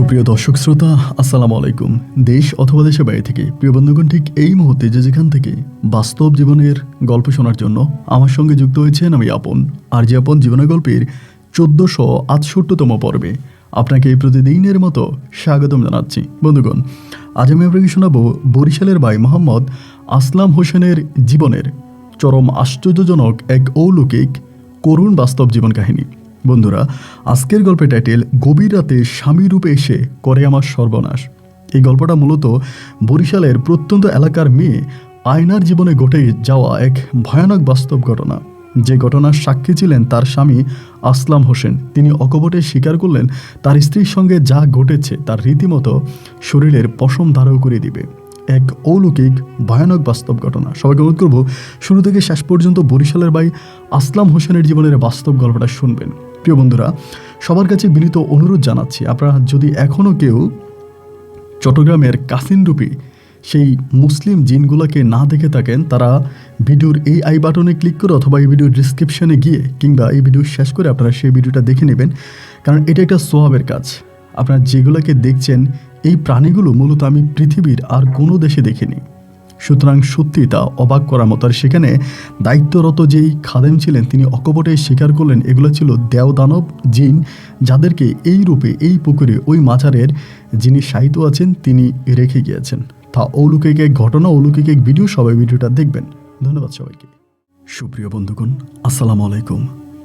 সুপ্রিয় দর্শক শ্রোতা, আসসালামু আলাইকুম। দেশ অথবা দেশের বাইরে থেকে প্রিয় বন্ধুগণ, ঠিক এই মুহূর্তে যে যেখান থেকে বাস্তব জীবনের গল্প শোনার জন্য আমার সঙ্গে যুক্ত হয়েছেন আমি আপন। আর যে আপন জীবনের গল্পের 1468তম পর্বে আপনাকে এই প্রতিদিনের মতো স্বাগতম জানাচ্ছি। বন্ধুগণ, আজ আমি আপনাকে শোনাবো বরিশালের ভাই মোহাম্মদ আসলাম হোসেনের জীবনের চরম আশ্চর্যজনক এক অলৌকিক করুণ বাস্তব জীবন কাহিনী। বন্ধুরা, আজকের গল্পের টাইটেল গভীর রাতে স্বামী রূপে এসে করে আমার সর্বনাশ। এই গল্পটা মূলত বরিশালের প্রত্যন্ত এলাকার মেয়ে আয়নার জীবনে ঘটে যাওয়া এক ভয়ানক বাস্তব ঘটনা। যে ঘটনার সাক্ষী ছিলেন তার স্বামী আসলাম হোসেন। তিনি অকপটে স্বীকার করলেন তার স্ত্রীর সঙ্গে যা ঘটেছে তার রীতিমতো শরীরের পশম ধারণ করে দিবে। এক অলৌকিক ভয়ানক বাস্তব ঘটনা। সবাইকে অনুরোধ করব শুরু থেকে শেষ পর্যন্ত বরিশালের ভাই আসলাম হোসেনের জীবনের বাস্তব গল্পটা শুনবেন। প্রিয় বন্ধুরা, সবার কাছে বিনীত অনুরোধ জানাচ্ছি, আপনারা যদি এখনও কেউ চট্টগ্রামের কাসিনরূপী সেই মুসলিম জিনগুলোকে না দেখে থাকেন, তারা ভিডিওর এই আই বাটনে ক্লিক করে অথবা এই ভিডিওর ডিসক্রিপশনে গিয়ে কিংবা এই ভিডিও শেষ করে আপনারা সেই ভিডিওটা দেখে নেবেন। কারণ এটা একটা সোয়াবের কাজ। আপনারা যেগুলোকে দেখছেন এই প্রাণীগুলো মূলত আমি পৃথিবীর আর কোনো দেশে দেখিনি। সুতরাং সত্যি তা অবাক করার মতো। আর সেখানে দায়িত্বরত যেই খাদেম ছিলেন তিনি অকপটে স্বীকার করলেন এগুলো ছিল দেওদানব জিন, যাদেরকে এই রূপে এই পুকুরে ওই মাজারের যিনি সাহিত্য আছেন তিনি রেখে গিয়েছেন। তা অলৌকিক এক ঘটনা, অলৌকিক এক ভিডিও। সবাই ভিডিওটা দেখবেন। ধন্যবাদ সবাইকে। সুপ্রিয় বন্ধুগণ, আসসালামু আলাইকুম।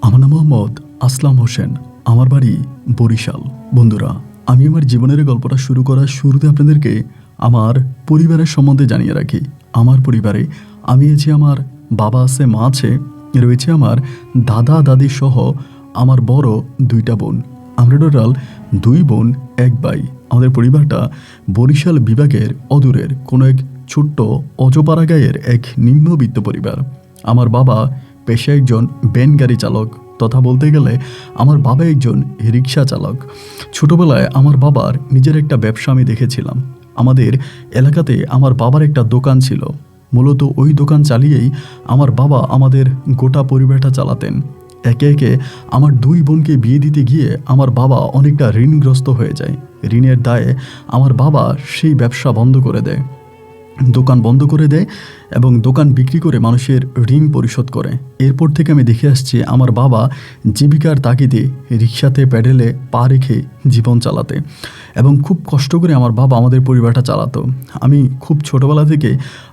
আমার নাম মোহাম্মদ আসলাম হোসেন, আমার বাড়ি বরিশাল। বন্ধুরা, আমি আমার জীবনের গল্পটা শুরু করার শুরুতে আপনাদেরকে আমার পরিবারের সম্বন্ধে জানিয়ে রাখি। আমার পরিবারে আমি আছি, আমার বাবা আছে, মা আছে, রয়েছে আমার দাদা দাদি সহ আমার বড় দুইটা বোন। আমরা টোটাল 2 বোন 1 ভাই। আমাদের পরিবারটা বরিশাল বিভাগের অদূরের কোনো এক ছোট্ট অজপাড়া গাঁয়ের এক নিম্নবিত্ত পরিবার। আমার বাবা পেশায় একজন ভ্যান গাড়ি চালক, তথা বলতে গেলে আমার বাবা একজন রিক্সা চালক। ছোটবেলায় আমার বাবার নিজের একটা ব্যবসা আমি দেখেছিলাম। আমাদের এলাকাতে আমার বাবার একটা দোকান ছিল। মূলত ওই দোকান চালিয়েই আমার বাবা আমাদের গোটা পরিবারটা চালাতেন। একে একে আমার 2 বোনকে বিয়ে দিতে গিয়ে আমার বাবা অনেকটা ঋণগ্রস্ত হয়ে যায়। ঋণের দায়ে আমার বাবা সেই ব্যবসা বন্ধ করে দেয়, দোকান বন্ধ করে দেয় এবং দোকান বিক্রি করে মানুষের ঋণ পরিশোধ করে। এরপর থেকে আমি দেখে আসছি আমার বাবা জীবিকার তাগিদে রিক্সাতে প্যাডেলে পা রেখে জীবন চালাতে এবং খুব কষ্ট করে আমার বাবা আমাদের পরিবারটা চালাতো। আমি খুব ছোটোবেলা থেকে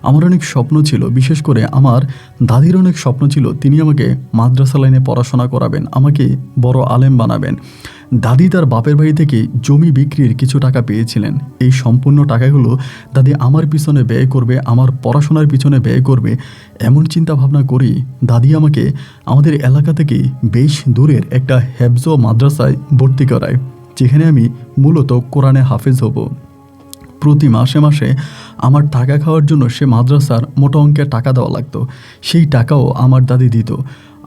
আমার অনেক স্বপ্ন ছিল, বিশেষ করে আমার দাদির অনেক স্বপ্ন ছিল তিনি আমাকে মাদ্রাসা লাইনে পড়াশোনা করাবেন, আমাকে বড় আলেম বানাবেন। দাদি তার বাপের বাড়ি থেকে জমি বিক্রির কিছু টাকা পেয়েছিলেন। এই সম্পূর্ণ টাকাগুলো দাদি আমার পিছনে ব্যয় করবে, আমার পড়াশোনার পিছনে ব্যয় করবে। এমন চিন্তা ভাবনা করি দাদি আমাকে আমাদের এলাকা থেকে বেশ দূরের একটা হেফজ মাদ্রাসায় ভর্তি করায়, যেখানে আমি মূলত কোরআনে হাফেজ হব। প্রতি মাসে মাসে আমার টাকা খাওয়ার জন্য সে মাদ্রাসার মোটা অঙ্কের টাকা দেওয়া লাগতো। সেই টাকাও আমার দাদি দিত।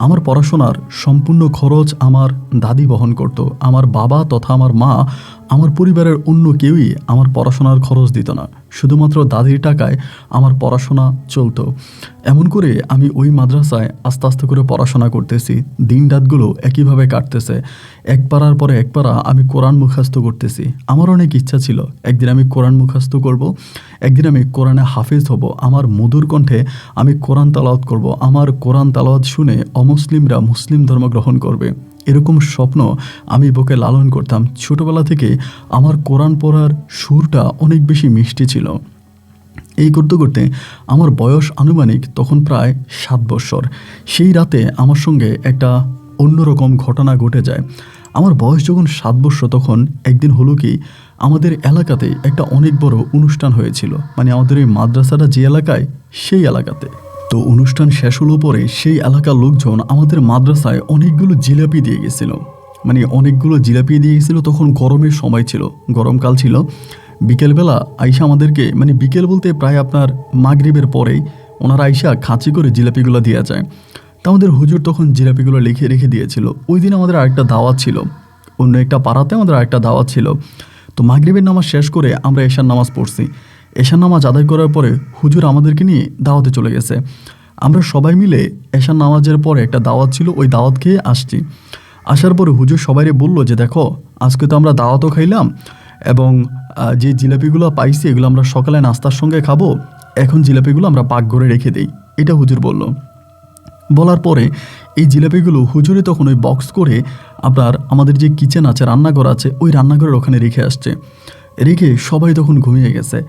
আমার পড়াশোনার সম্পূর্ণ খরচ আমার দাদি বহন করত। আমার বাবা তথা আমার মা, আমার পরিবারের অন্য কেউই আমার পড়াশোনার খরচ দিত না। শুধুমাত্র দাদির টাকায় আমার পড়াশোনা চলতো। এমন করে আমি ওই মাদ্রাসায় আস্তে আস্তে করে পড়াশোনা করতেছি। দিন রাতগুলো একইভাবে কাটতেছে। এক পাড়ার পরে এক পাড়া আমি কোরআন মুখস্থ করতেছি। আমার অনেক ইচ্ছা ছিল একদিন আমি কোরআন মুখস্থ করব, একদিন আমি কোরআনে হাফেজ হব, আমার মধুর কণ্ঠে আমি কোরআন তালাওয়াত করব, আমার কোরআন তালাওয়াত শুনে অমুসলিমরা মুসলিম ধর্ম গ্রহণ করবে। এরকম স্বপ্ন আমি বুকে লালন করতাম। ছোটোবেলা থেকে আমার কোরআন পড়ার সুরটা অনেক বেশি মিষ্টি ছিল। এই করতে করতে আমার বয়স আনুমানিক তখন প্রায় 7 বছর। সেই রাতে আমার সঙ্গে একটা অন্যরকম ঘটনা ঘটে যায়। আমার বয়স যখন 7 বছর, তখন একদিন হলো কি, আমাদের এলাকাতে একটা অনেক বড় অনুষ্ঠান হয়েছিল। মানে আমাদের এই মাদ্রাসাটা যে এলাকায়, সেই এলাকাতে। তো অনুষ্ঠান শেষ হলো পরে সেই এলাকার লোকজন আমাদের মাদ্রাসায় অনেকগুলো জিলাপি দিয়ে গেছিলো। মানে অনেকগুলো জিলাপি দিয়ে গেছিলো। তখন গরমের সময় ছিল, গরমকাল ছিল। বিকেলবেলা আইসা আমাদেরকে, মানে বিকেল বলতে প্রায় আপনার মাগরিবের পরেই ওনারা আইসা খাঁচি করে জিলাপিগুলো দেওয়া যায়। তা আমাদের হুজুর তখন জিলাপিগুলো লিখে রেখে দিয়েছিল। ওই দিন আমাদের আরেকটা দাওয়াত ছিল, অন্য একটা পাড়াতে আমাদের আরেকটা দাওয়াত ছিল। তো মাগরিবের নামাজ শেষ করে আমরা এশার নামাজ পড়ছি। এশার নামাজ আদায় করার পরে হুজুর আমাদেরকে নিয়ে দাওয়াতে চলে গেছে। আমরা সবাই মিলে এশার নামাজের পরে একটা দাওয়াত ছিল, ওই দাওয়াত খেয়ে আসছি। আসার পরে হুজুর সবাইরে বলল যে দেখো, আজকে তো আমরা দাওয়াতও খাইলাম, এবং যে জিলাপিগুলো পাইছি এগুলো আমরা সকালে নাস্তার সঙ্গে খাবো, এখন জিলাপিগুলো আমরা পাকঘরে রেখে দেই, এটা হুজুর বলল। বলার পরে এই জিলাপিগুলো হুজুরে তখন ওই বক্স করে আপনার আমাদের যে কিচেন আছে, রান্নাঘর আছে, ওই রান্নাঘরের ওখানে রেখে আসছে। রেখে সবাই তখন ঘুমিয়ে গেছে।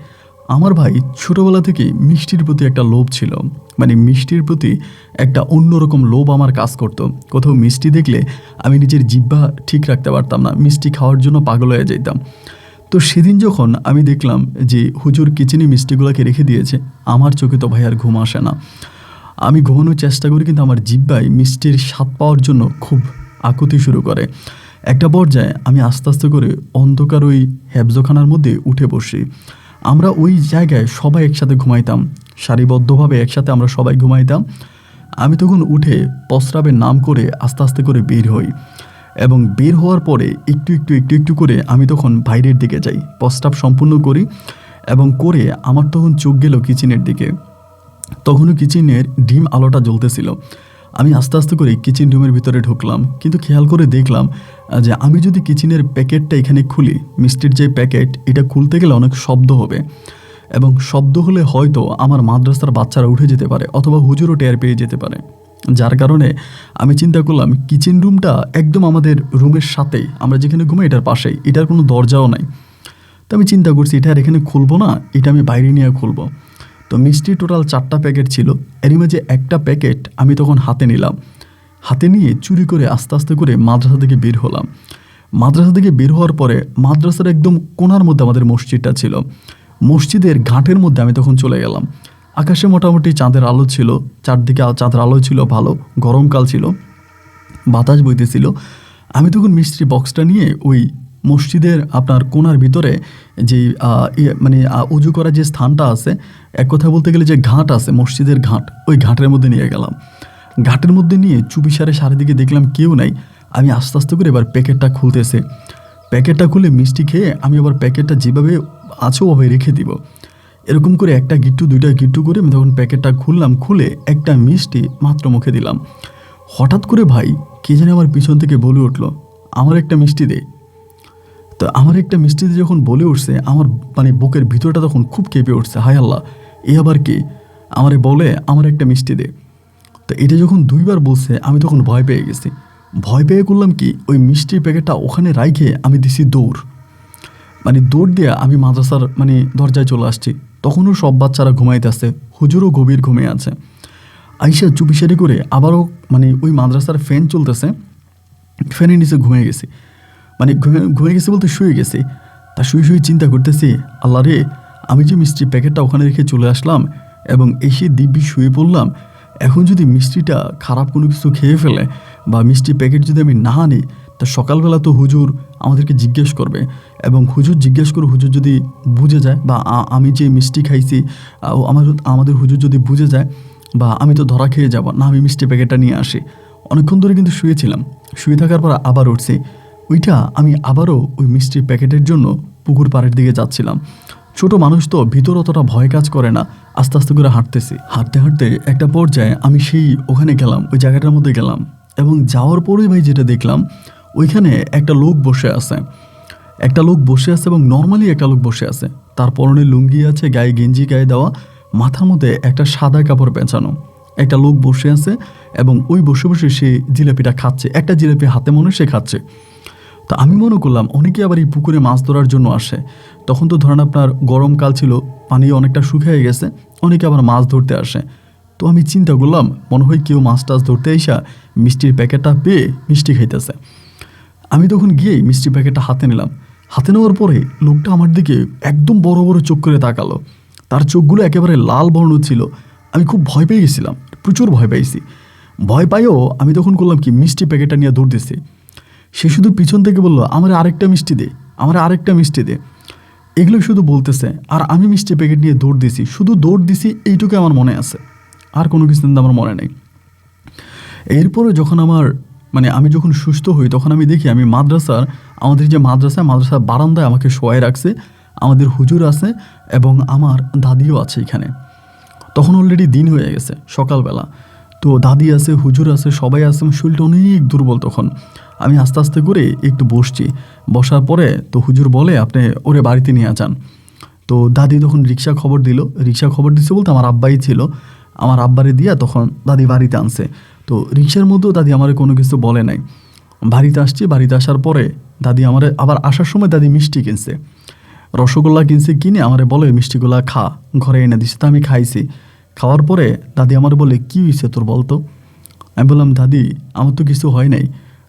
আমার ভাই ছোটোবেলা থেকে মিষ্টির প্রতি একটা লোভ ছিল, মানে মিষ্টির প্রতি একটা অন্যরকম লোভ আমার কাজ করতো। কোথাও মিষ্টি দেখলে আমি নিজের জিহ্বা ঠিক রাখতে পারতাম না, মিষ্টি খাওয়ার জন্য পাগল হয়ে যেতাম। তো সেদিন যখন আমি দেখলাম যে হুজুর কিচেনে মিষ্টিগুলোকে রেখে দিয়েছে, আমার চোখে তো ভাই আর ঘুম আসে না। আমি ঘুমানোর চেষ্টা করি, কিন্তু আমার জিহ্বায় মিষ্টির স্বাদ পাওয়ার জন্য খুব আকুতি শুরু করে। একটা পর্যায়ে আমি আস্তে আস্তে করে অন্ধকার ওই হেফজোখানার মধ্যে উঠে বসি। আমরা ওই জায়গায় সবাই একসাথে ঘুমাইতাম, সারিবদ্ধভাবে একসাথে আমরা সবাই ঘুমাইতাম। আমি তখন উঠে প্রস্রাবের নাম করে আস্তে আস্তে করে বের হই, এবং বের হওয়ার পরে একটু একটু একটু একটু করে আমি তখন বাইরের দিকে যাই, প্রস্রাব সম্পূর্ণ করি। এবং করে আমার তখন চোখ গেল কিচেনের দিকে। তখনও কিচেনের ডিম আলোটা জ্বলতেছিল। আমি আস্তে আস্তে করে কিচেন রুমের ভিতরে ঢুকলাম, কিন্তু খেয়াল করে দেখলাম যে আমি যদি কিচেনের প্যাকেটটা এখানে খুলি, মিষ্টির যে প্যাকেট, এটা খুলতে গেলে অনেক শব্দ হবে, এবং শব্দ হলে হয়তো আমার মাদ্রাসার বাচ্চারা উঠে যেতে পারে অথবা হুজুরও টের পেয়ে যেতে পারে। যার কারণে আমি চিন্তা করলাম কিচেন রুমটা একদম আমাদের রুমের সাথেই, আমরা যেখানে ঘুমাই এটার পাশেই, এটার কোনো দরজাও নাই। তো আমি চিন্তা করছি এটা আর এখানে খুলবো না, এটা আমি বাইরে নিয়ে খুলবো। তো মিষ্টি টোটাল 4টা প্যাকেট ছিল, এরই মাঝে একটা প্যাকেট আমি তখন হাতে নিলাম। হাতে নিয়ে চুরি করে আস্তে আস্তে করে মাদ্রাসা থেকে বের হলাম। মাদ্রাসা থেকে বের হওয়ার পরে মাদ্রাসার একদম কোণার মধ্যে আমাদের মসজিদটা ছিল। মসজিদের ঘাটের মধ্যে আমি তখন চলে গেলাম। আকাশে মোটামুটি চাঁদের আলো ছিল, চারদিকে চাঁদের আলো ছিল ভালো, গরমকাল ছিল, বাতাস বইতেছিল। আমি তখন মিষ্টি বক্সটা নিয়ে ওই মসজিদের আপনার কোণার ভিতরে যেই মানে উজু করার যে স্থানটা আছে, এক কথা বলতে গেলে যে ঘাট আছে, মসজিদের ঘাট, ওই ঘাটের মধ্যে নিয়ে গেলাম। ঘাটের মধ্যে নিয়ে চুপিসারে চারিদিকে দেখলাম কেউ নাই। আমি আস্তে আস্তে করে এবার প্যাকেটটা খুলতেছে। প্যাকেটটা খুলে মিষ্টি খেয়ে আমি আবার প্যাকেটটা যেভাবে আছে ওভাবে রেখে দিব। এরকম করে একটা গিট্টু দুইটা গিট্টু করে আমি তখন প্যাকেটটা খুললাম, খুলে একটা মিষ্টি মাত্র মুখে দিলাম। হঠাৎ করে ভাই কে জানি আমার পিছন থেকে বলে উঠলো, আমার একটা মিষ্টি দে। তো আমার একটা মিষ্টিতে যখন বলে উঠছে, আমার মানে বুকের ভিতরটা তখন খুব কেঁপে উঠছে। হায় আল্লাহ, এ আবার কি আমারে বলে আমার একটা মিষ্টি দে। তো এটা যখন 2বার বলছে আমি তখন ভয় পেয়ে গেছি। ভয় পেয়ে করলাম কি, ওই মিষ্টির প্যাকেটটা ওখানে রাইখে আমি দিছি দৌড়। মানে দৌড় দিয়ে আমি মাদ্রাসার মানে দরজায় চলে আসছি। তখনও সব বাচ্চারা ঘুমাইতেছে, হুজুরও গভীর ঘুমিয়ে আছে। আইসা চুপিসারি করে আবারও মানে ওই মাদ্রাসার ফ্যান চলতেছে, ফ্যানের নিচে ঘুমিয়ে গেছি। মানে ঘুমিয়ে গেছি বলতে শুয়ে গেছি। তা শুয়ে শুয়ে চিন্তা করতেছি, আল্লাহ রে, আমি যে মিষ্টির প্যাকেটটা ওখানে রেখে চলে আসলাম এবং এসে দিব্যি শুয়ে পড়লাম, এখন যদি মিষ্টিটা খারাপ কোনো কিছু খেয়ে ফেলে বা মিষ্টি প্যাকেট যদি আমি না আনি, তা সকালবেলা তো হুজুর আমাদেরকে জিজ্ঞেস করবে, এবং হুজুর জিজ্ঞেস করে হুজুর যদি বুঝে যায় বা আমি যে মিষ্টি খাইছি আমাদের হুজুর যদি বুঝে যায়, বা আমি তো ধরা খেয়ে যাব না, আমি মিষ্টি প্যাকেটটা নিয়ে আসি। অনেকক্ষণ ধরে কিন্তু শুয়েছিলাম, শুয়ে থাকার পর আবার উঠছি। ওইটা আমি আবারও ওই মিষ্টির প্যাকেটের জন্য পুকুর পাড়ের দিকে যাচ্ছিলাম। ছোট মানুষ তো ভিতর অতটা ভয় কাজ করে না, আস্তে আস্তে করে হাঁটতেছি। হাঁটতে হাঁটতে একটা পর্যায়ে আমি সেই ওখানে গেলাম, ওই জায়গাটার মধ্যে গেলাম, এবং যাওয়ার পরেই ভাই যেটা দেখলাম, ওইখানে একটা লোক বসে আছে। এবং নর্মালি একটা লোক বসে আছে, তার পরনে লুঙ্গি আছে, গায়ে গেঞ্জি গায়ে দেওয়া, মাথার মধ্যে একটা সাদা কাপড় পেঁচানো। একটা লোক বসে আছে এবং ওই বসে বসে সে জিলাপিটা খাচ্ছে, একটা জিলাপি হাতে মনে সে খাচ্ছে। তো আমি মনে করলাম অনেকে আবার এই পুকুরে মাছ ধরার জন্য আসে, তখন তো ধরেন আপনার গরমকাল ছিল, পানি অনেকটা শুকিয়ে গেছে, অনেকে আবার মাছ ধরতে আসে। তো আমি চিন্তা করলাম মনে হয় কেউ মাছ টাছ ধরতে এসা মিষ্টির প্যাকেটটা পেয়ে মিষ্টি খাইতেছে। আমি তখন গিয়েই মিষ্টির প্যাকেটটা হাতে নিলাম। হাতে নেওয়ার পরে লোকটা আমার দিকে একদম বড় বড় চোখ করে তাকালো, তার চোখগুলো একেবারে লাল বর্ণ ছিল। আমি খুব ভয় পেয়ে গেছিলাম, প্রচুর ভয় পাইছি। ভয় পাইও আমি তখন করলাম কি, মিষ্টি প্যাকেটটা নিয়ে দৌড় দিছি। সে শুধু পিছন থেকে বললো, আমার আরেকটা মিষ্টি দে, আমার আরেকটা মিষ্টি দে, এগুলো শুধু বলতেছে। আর আমি মিষ্টি প্যাকেট নিয়ে দৌড় দিছি, শুধু দৌড় দিছি, এইটুকু আমার মনে আছে, আর কোনো কিছু কিন্তু আমার মনে নেই। এরপরে যখন আমি যখন সুস্থ হই, তখন আমি দেখি আমি আমাদের যে মাদ্রাসার বারান্দায় আমাকে শোয়াই রাখছে, আমাদের হুজুর আছে এবং আমার দাদিও আছে এখানে। তখন অলরেডি দিন হয়ে গেছে, সকালবেলা। তো দাদি আছে, হুজুর আছে, সবাই আছে, আমার শরীরটা অনেক দুর্বল তখন। আমি আস্তে আস্তে করে একটু বসছি, বসার পরে তো হুজুর বলে আপনি ওরে বাড়িতে নিয়ে যান। তো দাদি তখন রিক্সা খবর দিল, রিক্সা খবর দিচ্ছে বলতে আমার আব্বাই ছিল, আমার আব্বারে দিয়া তখন দাদি বাড়িতে আনছে। তো রিক্সার মধ্যেও দাদি আমার কোনো কিছু বলে নাই। বাড়িতে আসছি, বাড়িতে আসার পরে দাদি আমারে আবার আসার সময় দাদি মিষ্টি কিনছে, রসগোল্লা কিনছে, কিনে আমারে বলে মিষ্টিগুলা খা, ঘরে এনে দিছে। তা আমি খাইছি। খাওয়ার পরে দাদি আমার বলে কী হয়েছে তোর বলতো। আমি বললাম দাদি আমার তো কিছু হয় নাই।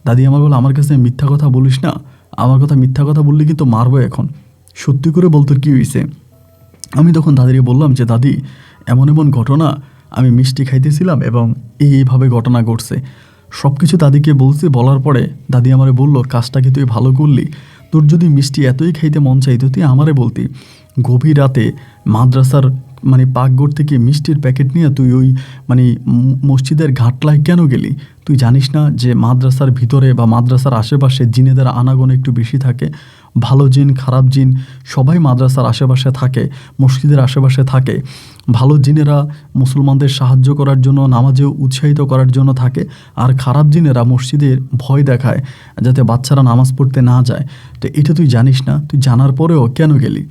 দাদি আমার বলে আমার কাছে মিথ্যা কথা বলিস না, আমার কথা মিথ্যা কথা বললে কিন্তু মারবো এখন, সত্যি করে বল তোর কী হয়েছে। আমি তখন দাদিকে বললাম যে দাদি এমন এমন ঘটনা, আমি মিষ্টি খাইতেছিলাম এবং এইভাবে ঘটনা ঘটছে। সব কিছু দাদিকে বলছি। বলার পরে দাদি আমারে বলল কাজটা কি তুই ভালো করলি, তোর যদি মিষ্টি এতই খাইতে মন চাইতো তুই আমারে বলতি। গভীর রাতে মাদ্রাসার পাকঘর থেকে মিষ্টির প্যাকেট নিয়ে তুই ওই মসজিদের ঘাটলায় কেন গেলি? তুই জানিস না যে মাদ্রাসার ভিতরে বা মাদ্রাসার আশেপাশে জিনেদের আনাগোনা একটু বেশি থাকে, ভালো জিন খারাপ জিন সবাই মাদ্রাসার আশেপাশে থাকে, মসজিদের আশেপাশে থাকে। ভালো জিনেরা মুসলমানদের সাহায্য করার জন্য, নামাজে উৎসাহিত করার জন্য থাকে, আর খারাপ জিনেরা মসজিদের ভয় দেখায় যাতে বাচ্চারা নামাজ পড়তে না যায়। তো এটা তুই জানিস না, তুই জানার পরেও কেন গেলি?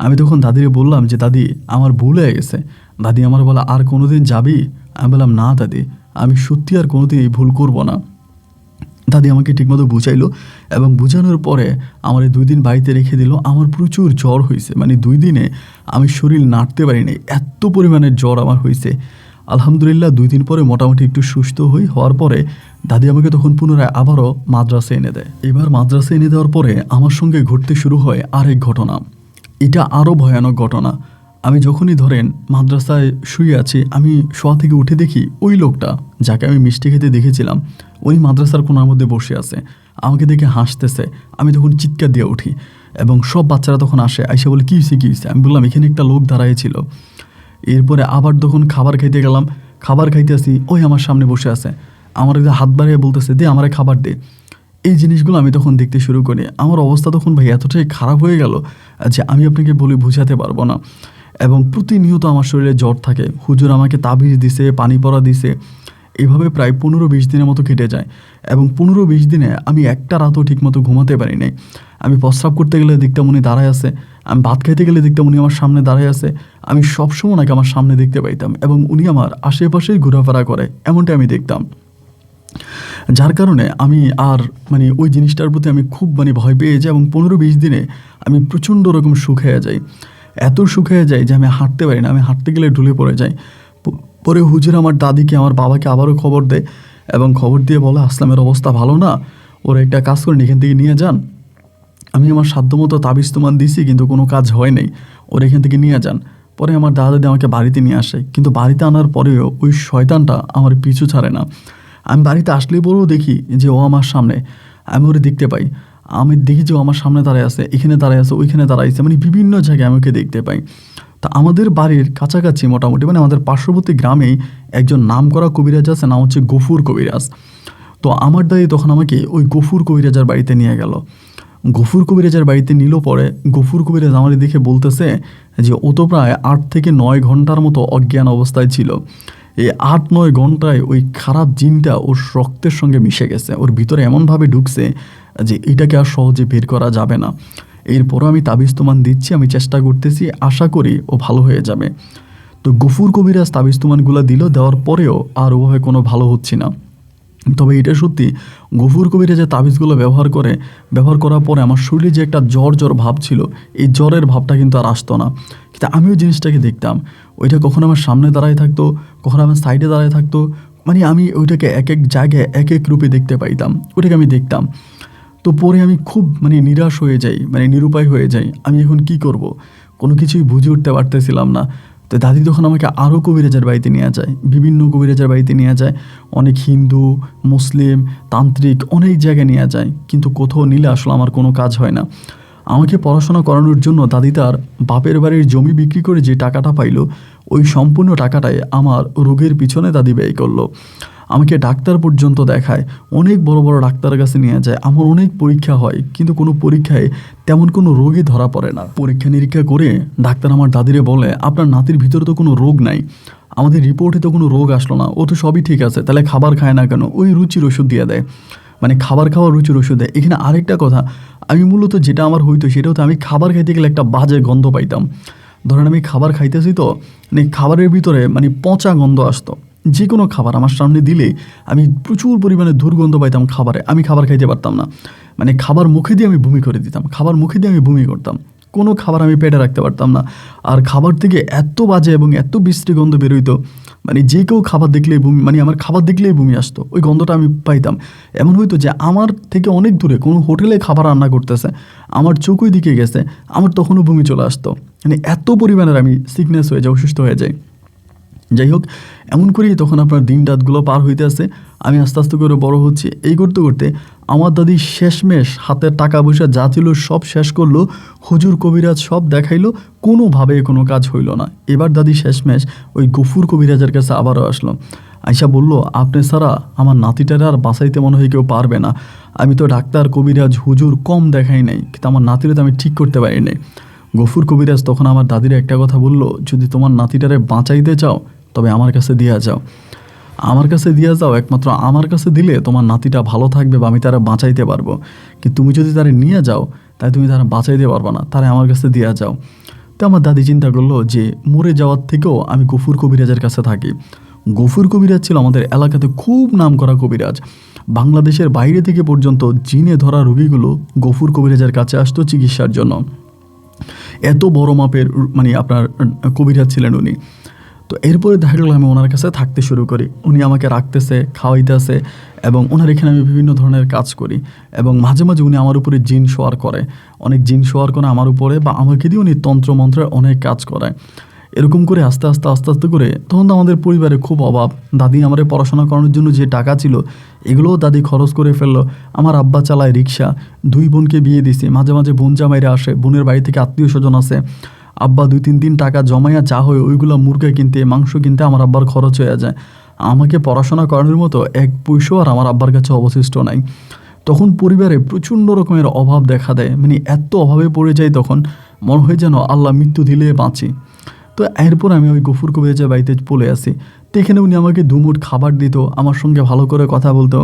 আমি তখন দাদিরে বললাম যে দাদি আমার ভুল হয়ে গেছে। দাদি আমার বলে আর কোনো দিন যাবি? আমি বললাম না দাদি, আমি সত্যি আর কোনো দিন এই ভুল করবো না। দাদি আমাকে ঠিকমতো বুঝাইলো এবং বুঝানোর পরে আমার এই 2 দিন বাড়িতে রেখে দিল। আমার প্রচুর জ্বর হয়েছে, 2 দিনে আমি শরীর নাড়তে পারিনি, এত পরিমাণের জ্বর আমার হয়েছে। আলহামদুলিল্লাহ 2 দিন পরে মোটামুটি একটু সুস্থ হওয়ার পরে দাদি আমাকে তখন পুনরায় আবারও মাদ্রাসায় এনে দেয়। এবার মাদ্রাসায় এনে দেওয়ার পরে আমার সঙ্গে ঘটতে শুরু হয় আরেক ঘটনা। এটা আরও ভয়ানক ঘটনা। আমি যখনই ধরেন মাদ্রাসায় শুয়ে আছি, আমি শোয়া থেকে উঠে দেখি ওই লোকটা যাকে আমি মিষ্টি খেতে দেখেছিলাম ওই মাদ্রাসার কোণার মধ্যে বসে আছে, আমাকে দেখে হাসতেছে। আমি তখন চিৎকার দিয়ে উঠি এবং সব বাচ্চারা তখন আসে, আইসা বলে কী হয়েছে কী হয়েছে। আমি বললাম এখানে একটা লোক দাঁড়াইছিল। এরপরে আবার তখন খাবার খাইতে গেলাম, খাবার খাইতে আসি, ওই আমার সামনে বসে আছে, আমার একটা হাত বাড়িয়ে বলতেছে দে আমারে খাবার দে। এই জিনিসগুলো আমি তখন দেখতে শুরু করি। আমার অবস্থা তখন ভাই এতটাই খারাপ হয়ে গেল যে আমি আপনাকে বলে বোঝাতে পারবো না। এবং প্রতিনিয়ত আমার শরীরে জ্বর থাকে। হুজুর আমাকে তাবিজ দিছে, পানি পড়া দিছে। এভাবে প্রায় 15-20 দিনের মতো কেটে যায় এবং 15-20 দিনে আমি একটা রাতও ঠিকমতো ঘুমাতে পারি নাই। আমি প্রস্রাব করতে গেলে দেখতাম উনি দাঁড়ায় আছে, আমি ভাত খাইতে গেলে দেখতাম উনি আমার সামনে দাঁড়ায় আছে। আমি সবসময় ওনাকে আমার সামনে দেখতে পাইতাম এবং উনি আমার আশেপাশেই ঘোরাফেরা করে, এমনটাই আমি দেখতাম। যার কারণে আমি আর ওই জিনিসটার প্রতি আমি খুব ভয় পেয়ে যাই এবং 15-20 দিনে আমি প্রচণ্ড রকম শুকিয়ে যাই। এত শুকিয়ে যাই যে আমি হাঁটতে পারি না, আমি হাঁটতে গেলে ঢুলে পড়ে যাই। পরে হুজুর আমার দাদিকে, আমার বাবাকে আবারও খবর দেয় এবং খবর দিয়ে বলে আসলামের অবস্থা ভালো না, ওরা একটা কাজ করেন এখান থেকে নিয়ে যান। আমি আমার সাধ্যমতো তাবিজ তুমান দিছি কিন্তু কোনো কাজ হয় নাই, ওরা এখান থেকে নিয়ে যান। পরে আমার দাদি আমাকে বাড়িতে নিয়ে আসে, কিন্তু বাড়িতে আনার পরেও ওই শয়তানটা আমার পিছু ছাড়ে না। আমি বাড়িতে আসলেই পরেও দেখি যে ও আমার সামনে, আমি ওরে দেখতে পাই, আমি দেখি যে ও আমার সামনে দাঁড়ায় আছে, এখানে দাঁড়ায় আছে, ওইখানে দাঁড়াইছে, বিভিন্ন জায়গায় আমি ওকে দেখতে পাই। তা আমাদের বাড়ির কাছাকাছি মোটামুটি আমাদের পার্শ্ববর্তী গ্রামেই একজন নামকরা কবিরাজ আছে, নাম হচ্ছে গফুর কবিরাজ। তো আমার দাদি তখন আমাকে ওই গফুর কবিরাজার বাড়িতে নিয়ে গেল। গফুর কবিরাজের বাড়িতে নিল পরে গফুর কবিরাজ আমার দেখে বলতেছে যে ও তো প্রায় 8 থেকে 9 ঘন্টার মতো অজ্ঞান অবস্থায় ছিল। এই 8-9 ঘন্টায় ওই খারাপ জিনটা ওর রক্তের সঙ্গে মিশে গেছে, ওর ভিতরে এমনভাবে ঢুকছে যে এটাকে আর সহজে বের করা যাবে না। এরপরও আমি তাবিজ তুমান দিচ্ছি, আমি চেষ্টা করতেছি, আশা করি ও ভালো হয়ে যাবে। তো গফুর কবিরাজ তাবিজ তুমানগুলো দেওয়ার পরেও আর ওভাবে কোনো ভালো হচ্ছে না। তবে এটা সত্যি, গফুর কবিরা যে তাবিজগুলো ব্যবহার করার পরে আমার শরীরে যে একটা জ্বর ভাব ছিল, এই জ্বরের ভাবটা কিন্তু আর আসতো না। কিন্তু আমিও জিনিসটাকে দেখতাম, ওইটা কখনো আমার সামনে দাঁড়ায় থাকতো, কখনো আমার সাইডে দাঁড়ায় থাকতো, আমি ওইটাকে এক এক জায়গায় এক এক রূপে দেখতে পাইতাম, ওইটাকে আমি দেখতাম। তো পরে আমি খুব নিরাশ হয়ে যাই, নিরুপায় হয়ে যাই। আমি এখন কি করব, কোনো কিছুই বুঝে উঠতে পারতেছিলাম না। তো দাদি তখন আমাকে আরও কবিরাজের বাড়িতে নিয়ে যায়, বিভিন্ন কবিরাজের বাড়িতে নিয়ে যায়, অনেক হিন্দু, মুসলিম, তান্ত্রিক অনেক জায়গায় নিয়ে যায়, কিন্তু কোথাও নিলে আসলে আমার কোনো কাজ হয় না। আমাকে পড়াশোনা করানোর জন্য দাদি তার বাপের বাড়ির জমি বিক্রি করে যে টাকাটা পাইলো, ওই সম্পূর্ণ টাকাটাই আমার রোগের পিছনে দাদি ব্যয় করলো। আমাকে ডাক্তার পর্যন্ত দেখায়, অনেক বড় বড় ডাক্তারের কাছে নিয়ে যায়, আমার অনেক পরীক্ষা হয়, কিন্তু কোনো পরীক্ষায় তেমন কোনো রোগই ধরা পড়ে না। পরীক্ষা নিরীক্ষা করে ডাক্তার আমার দাদিরে বলে আপনার নাতির ভিতরে তো কোনো রোগ নাই, আমাদের রিপোর্টে তো কোনো রোগ আসলো না, ও তো সবই ঠিক আছে, তাহলে খাবার খায় না কেন? ওই রুচির ওষুধ দিয়ে দেয়। মানে খাবার খাওয়ার রুচির ওষুধে। এখানে আরেকটা কথা, আমি মূলত যেটা আমার হইতো সেটা হতো আমি খাবার খাইতে গেলে একটা বাজে গন্ধ পাইতাম। ধরেন আমি খাবার খাইতেছি তো মানে খাবারের ভিতরে মানে পচা গন্ধ আসতো। যে কোনো খাবার আমার সামনে দিলে আমি প্রচুর পরিমাণে দুর্গন্ধ পাইতাম খাবারে, আমি খাবার খাইতে পারতাম না। মানে খাবার মুখে দিয়ে আমি বমি করে দিতাম, খাবার মুখে দিয়ে আমি বমি করতাম, কোনো খাবার আমি পেটে রাখতে পারতাম না। আর খাবার থেকে এত বাজে এবং এত বিশ্রী গন্ধ বেরোইতো, মানে যে কেউ খাবার দেখলেই বমি, মানে আমার খাবার দেখলেই বমি আসতো, ওই গন্ধটা আমি পাইতাম। এমন হইতো যে আমার থেকে অনেক দূরে কোনো হোটেলে খাবার রান্না করতেছে, আমার চোখ ওই দিকে গেছে, আমার তখনও বমি চলে আসতো। মানে এত পরিমাণের আমি সিকনেস হয়ে যাই, অসুস্থ হয়ে যাই। যাই হোক, এমন করেই তখন আপনার দিন রাতগুলো পার হইতে আসে। আমি আস্তে আস্তে করে বড় হচ্ছি। এই করতে করতে আমার দাদি শেষমেশ হাতের টাকা পয়সা যা ছিল সব শেষ করলো, হুজুর কবিরাজ সব দেখাইলো, কোনোভাবে কোনো কাজ হইল না। এবার দাদি শেষমেশ ওই গফুর কবিরাজের কাছে আবারও আসলো। আইসা বলল, আপনি ছাড়া আমার নাতিটারে আর বাঁচাইতে মনে হয় কেউ পারবে না। আমি তো ডাক্তার কবিরাজ হুজুর কম দেখাই নাই, কিন্তু আমার নাতিরে তো আমি ঠিক করতে পারি নাই। গফুর কবিরাজ তখন আমার দাদির একটা কথা বলল, যদি তোমার নাতিটারে বাঁচাইতে চাও তবে আমার কাছে দিয়া যাও, আমার কাছে দিয়া যাও, একমাত্র আমার কাছে দিলে তোমার নাতিটা ভালো থাকবে বা আমি তারা বাঁচাইতে পারবো। কিন্তু তুমি যদি তারা নিয়ে যাও তাই তুমি তারা বাঁচাইতে পারবো না, তারা আমার কাছে দিয়া যাও। তো আমার দাদি চিন্তা করলো যে মরে যাওয়ার থেকেও আমি গফুর কবিরাজের কাছে থাকি। গফুর কবিরাজ ছিল আমাদের এলাকাতে খুব নাম করা কবিরাজ। বাংলাদেশের বাইরে থেকে পর্যন্ত জিনে ধরা রোগীগুলো গফুর কবিরাজের কাছে আসতো চিকিৎসার জন্য। এত বড় মাপের মানে আপনার কবিরাজ ছিলেন উনি। তো এরপরে দেখা গেল আমি ওনার কাছে থাকতে শুরু করি, উনি আমাকে রাখতেছে, খাওয়াইতেছে, এবং ওনার এখানে আমি বিভিন্ন ধরনের কাজ করি। এবং মাঝে মাঝে উনি আমার উপরে জিন শোয়ার করে, অনেক জিন শোয়ার করে আমার উপরে, বা আমাকে দিয়ে উনি তন্ত্রমন্ত্রের অনেক কাজ করায়। এরকম করে আস্তে আস্তে আস্তে আস্তে করে তখন তো আমাদের পরিবারে খুব অভাব। দাদি আমার পড়াশোনা করানোর জন্য যে টাকা ছিল এগুলোও দাদি খরচ করে ফেললো। আমার আব্বা চালায় রিক্সা, 2 বোনকে বিয়ে দিছে, মাঝে মাঝে বোন জামাইরা আসে, বোনের বাড়ি থেকে আত্মীয় স্বজন আছে। আব্বা 2-3 দিন টাকা জমাইয়া যা হয় ওইগুলো মুরগি কিনতে, মাংস কিনতে আমার আব্বার খরচ হয়ে যায়। আমাকে পড়াশোনা করানোর মতো 1 পয়সাও আর আমার আব্বার কাছে অবশিষ্ট নাই। তখন পরিবারে প্রচণ্ড রকমের অভাব দেখা দেয়, মানে এত অভাবে পড়ে যায় তখন মনে হয় যেন আল্লাহ মৃত্যু দিলে বাঁচি। তো এরপর আমি ওই গফুর কবিরাজের বাড়িতে চলে আসি। তো এখানে উনি আমাকে দুমুঠ খাবার দিত, আমার সঙ্গে ভালো করে কথা বলতো,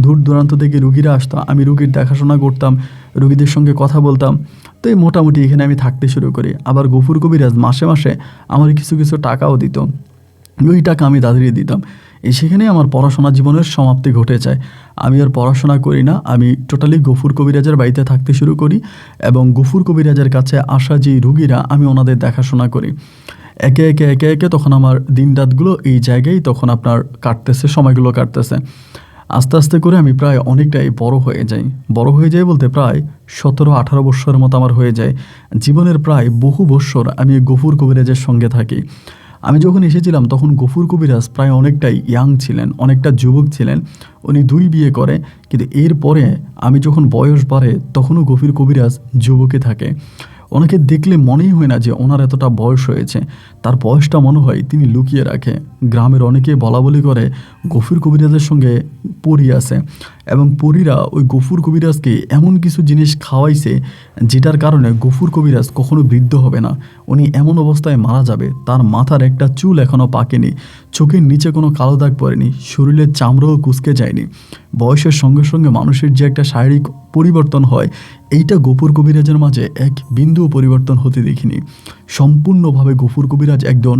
দূর দূরান্ত থেকে রুগীরা আসতো, আমি রুগীর দেখাশোনা করতাম, রুগীদের সঙ্গে কথা বলতাম। তো এই মোটামুটি এখানে আমি থাকতে শুরু করি। আবার গফুর কবিরাজ মাসে মাসে আমার কিছু কিছু টাকাও দিত, ওই টাকা আমি দাদিয়ে দিতাম। সেখানেই আমার পড়াশোনা জীবনের সমাপ্তি ঘটে যায়। আমি আর পড়াশোনা করি না, আমি টোটালি গফুর কবিরাজের বাড়িতে থাকতে শুরু করি, এবং গফুর কবিরাজের কাছে আসা যে রুগীরা আমি ওনাদের দেখাশোনা করি। একে একে একে একে তখন আমার দিন রাতগুলো এই জায়গায় তখন আপনার কাটতেছে, সময়গুলো কাটতেছে। আস্তে আস্তে করে আমি প্রায় অনেকটাই বড় হয়ে যাই। বড় হয়ে যাই বলতে প্রায় 17-18 বৎসরের মতো আমার হয়ে যায়। জীবনের প্রায় বহু বৎসর আমি গফুর কবিরাজের সঙ্গে থাকি। আমি যখন এসেছিলাম তখন গফুর কবিরাজ প্রায় অনেকটাই ইয়াং ছিলেন, অনেকটা যুবক ছিলেন। উনি 2 বিয়ে করে, কিন্তু এরপরে আমি যখন বয়স বাড়ে তখনও গফুর কবিরাজ যুবকে থাকে। ওনাকে দেখলে মনেই হয় না যে ওনার এতটা বয়স হয়েছে, তার বয়সটা মনে হয় তিনি লুকিয়ে রাখে। গ্রামের অনেকে বলা বলি করে গফুর কবিরাজের সঙ্গে পরী আছে, এবং পরীরা ওই গফুর কবিরাজকে এমন কিছু জিনিস খাওয়াইছে যেটার কারণে গফুর কবিরাজ কখনো বৃদ্ধ হবে না, উনি এমন অবস্থায় মারা যাবে। তার মাথার একটা চুল এখনও পাকেনি, চোখের নিচে কোনো কালো দাগ পড়েনি, শরীরের চামড়াও কুঁচকে যায়নি। বয়সের সঙ্গে সঙ্গে মানুষের যে একটা শারীরিক পরিবর্তন হয়, এইটা গফুর কবিরাজের মাঝে এক বিন্দুও পরিবর্তন হতে দেখিনি। সম্পূর্ণভাবে গফুর কবিরাজ একজন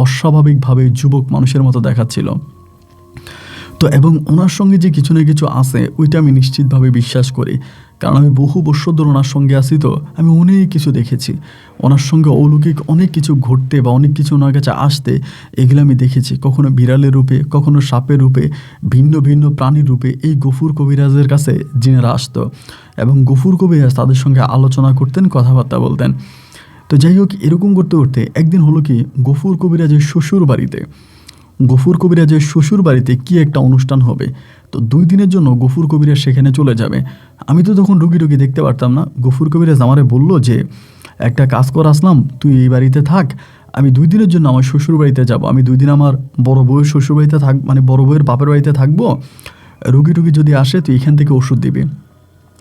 অস্বাভাবিকভাবে যুবক মানুষের মতো দেখাচ্ছিল। তো এবং ওনার সঙ্গে যে কিছু না কিছু আছে ওইটা আমি নিশ্চিতভাবে বিশ্বাস করি, কারণ আমি বহু বছর ধরে ওনার সঙ্গে আছি। তো আমি অনেক কিছু দেখেছি, ওনার সঙ্গে অলৌকিক অনেক কিছু ঘটতে বা অনেক কিছু ওনার কাছে আসতে, এগুলো আমি দেখেছি। কখনো বিড়ালের রূপে, কখনো সাপের রূপে, ভিন্ন ভিন্ন প্রাণীর রূপে এই গফুর কবিরাজের কাছে জিনেরা আসতো, এবং গফুর কবিরাজ তাদের সঙ্গে আলোচনা করতেন, কথাবার্তা বলতেন। তো যাই হোক, এরকম করতে করতে একদিন হলো কি, গফুর কবিরাজের শ্বশুর বাড়িতে কি একটা অনুষ্ঠান হবে। তো 2 দিনের জন্য গফুর কবিরাজ সেখানে চলে যাবে। আমি তো তখন রুগী দেখতে পারতাম না। গফুর কবিরাজ আমারে বলল যে, একটা কাজ কর আসলাম, তুই এই বাড়িতে থাক, আমি 2 দিনের জন্য আমার শ্বশুর বাড়িতে যাব। আমি 2 দিন আমার বড় বউয়ের শ্বশুর বাড়িতে মানে বড় বউয়ের বাপের বাড়িতে থাকবো। রুগী যদি আসে তুই এখান থেকে ওষুধ দিবি।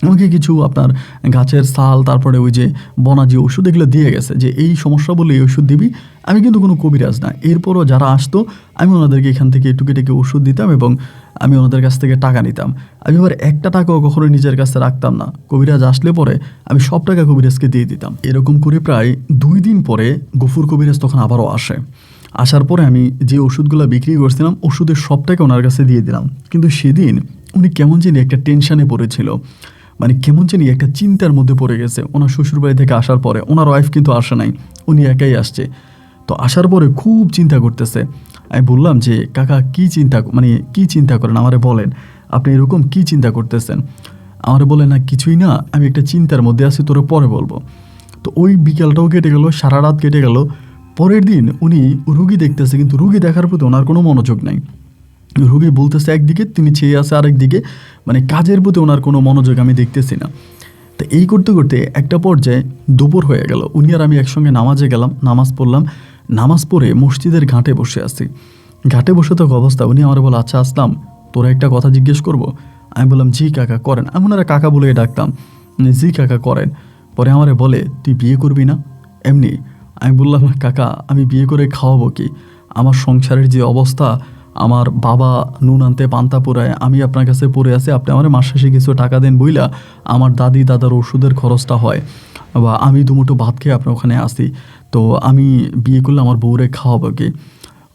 আমাকে কিছু আপনার গাছের ছাল, তারপরে ওই যে বনাজি ওষুধ এগুলো দিয়ে গেছে যে এই সমস্যা বলে এই ওষুধ দিবি। আমি কিন্তু কোনো কবিরাজ না। এরপরও যারা আসতো আমি ওনাদেরকে এখান থেকে টুকে ওষুধ দিতাম এবং আমি ওনাদের কাছ থেকে টাকা নিতাম। আমি আবার একটা টাকাও কখনো নিজের কাছে রাখতাম না। কবিরাজ আসলে পরে আমি সব টাকা কবিরাজকে দিয়ে দিতাম। এরকম করে প্রায় 2 দিন পরে গফুর কবিরাজ তখন আবারও আসে। আসার পরে আমি যে ওষুধগুলো বিক্রি করছিলাম ওষুধের সব টাকা ওনার কাছে দিয়ে দিলাম। কিন্তু সেদিন উনি কেমন জানি একটা টেনশানে পড়েছিল, মানে কেমন জানি একটা চিন্তার মধ্যে পড়ে গেছে। ওনার শ্বশুরবাড়ি থেকে আসার পরে ওনার ওয়াইফ কিন্তু আসে নাই, উনি একাই আসছে। তো আসার পরে খুব চিন্তা করতেছে। আমি বললাম যে কাকা কী চিন্তা করেন আমারে বলেন, আপনি এরকম কী চিন্তা করতেছেন? আমারে বলে না কিছুই না, আমি একটা চিন্তার মধ্যে আছি, তোরে পরে বলবো। তো ওই বিকেলটাও কেটে গেল, সারা রাত কেটে গেল। পরের দিন উনি রুগী দেখতেছে, কিন্তু রুগী দেখার প্রতি ওনার কোনো মনোযোগ নাই। রুগী বলতেছে একদিকে, তিনি চেয়ে আছে আরেক দিকে, মানে কাজের প্রতি ওনার কোনো মনোযোগ আমি দেখতেছি না। তো এই করতে করতে একটা পর্যায়ে দুপুর হয়ে গেল। উনি আর আমি একসঙ্গে নামাজে গেলাম, নামাজ পড়লাম। নামাজ পড়ে মসজিদের ঘাটে বসে আছি। ঘাটে বসে থাকা অবস্থা উনি আমার বলে, আচ্ছা আসলাম, তোরা একটা কথা জিজ্ঞেস করব? আমি বললাম জি কাকা করেন। আমি ওনারা কাকা বলে ডাকতাম, জি কাকা করেন। পরে আমারে বলে, তুই বিয়ে করবি না? এমনি। আমি বললাম, কাকা আমি বিয়ে করে খাওয়াবো কি? আমার সংসারের যে অবস্থা, আমার বাবা নুন আনতে পান্তা পোড়ায়, আমি আপনার কাছে পড়ে আছি, আপনি আমার মাস শেষে কিছু টাকা দেন বইলা আমার দাদি দাদার ওষুধের খরচটা হয়, বা আমি দুমুঠো ভাত খেয়ে আপনার ওখানে আসি। তো আমি বিয়ে করলে আমার বউরে খাওয়াবো কি?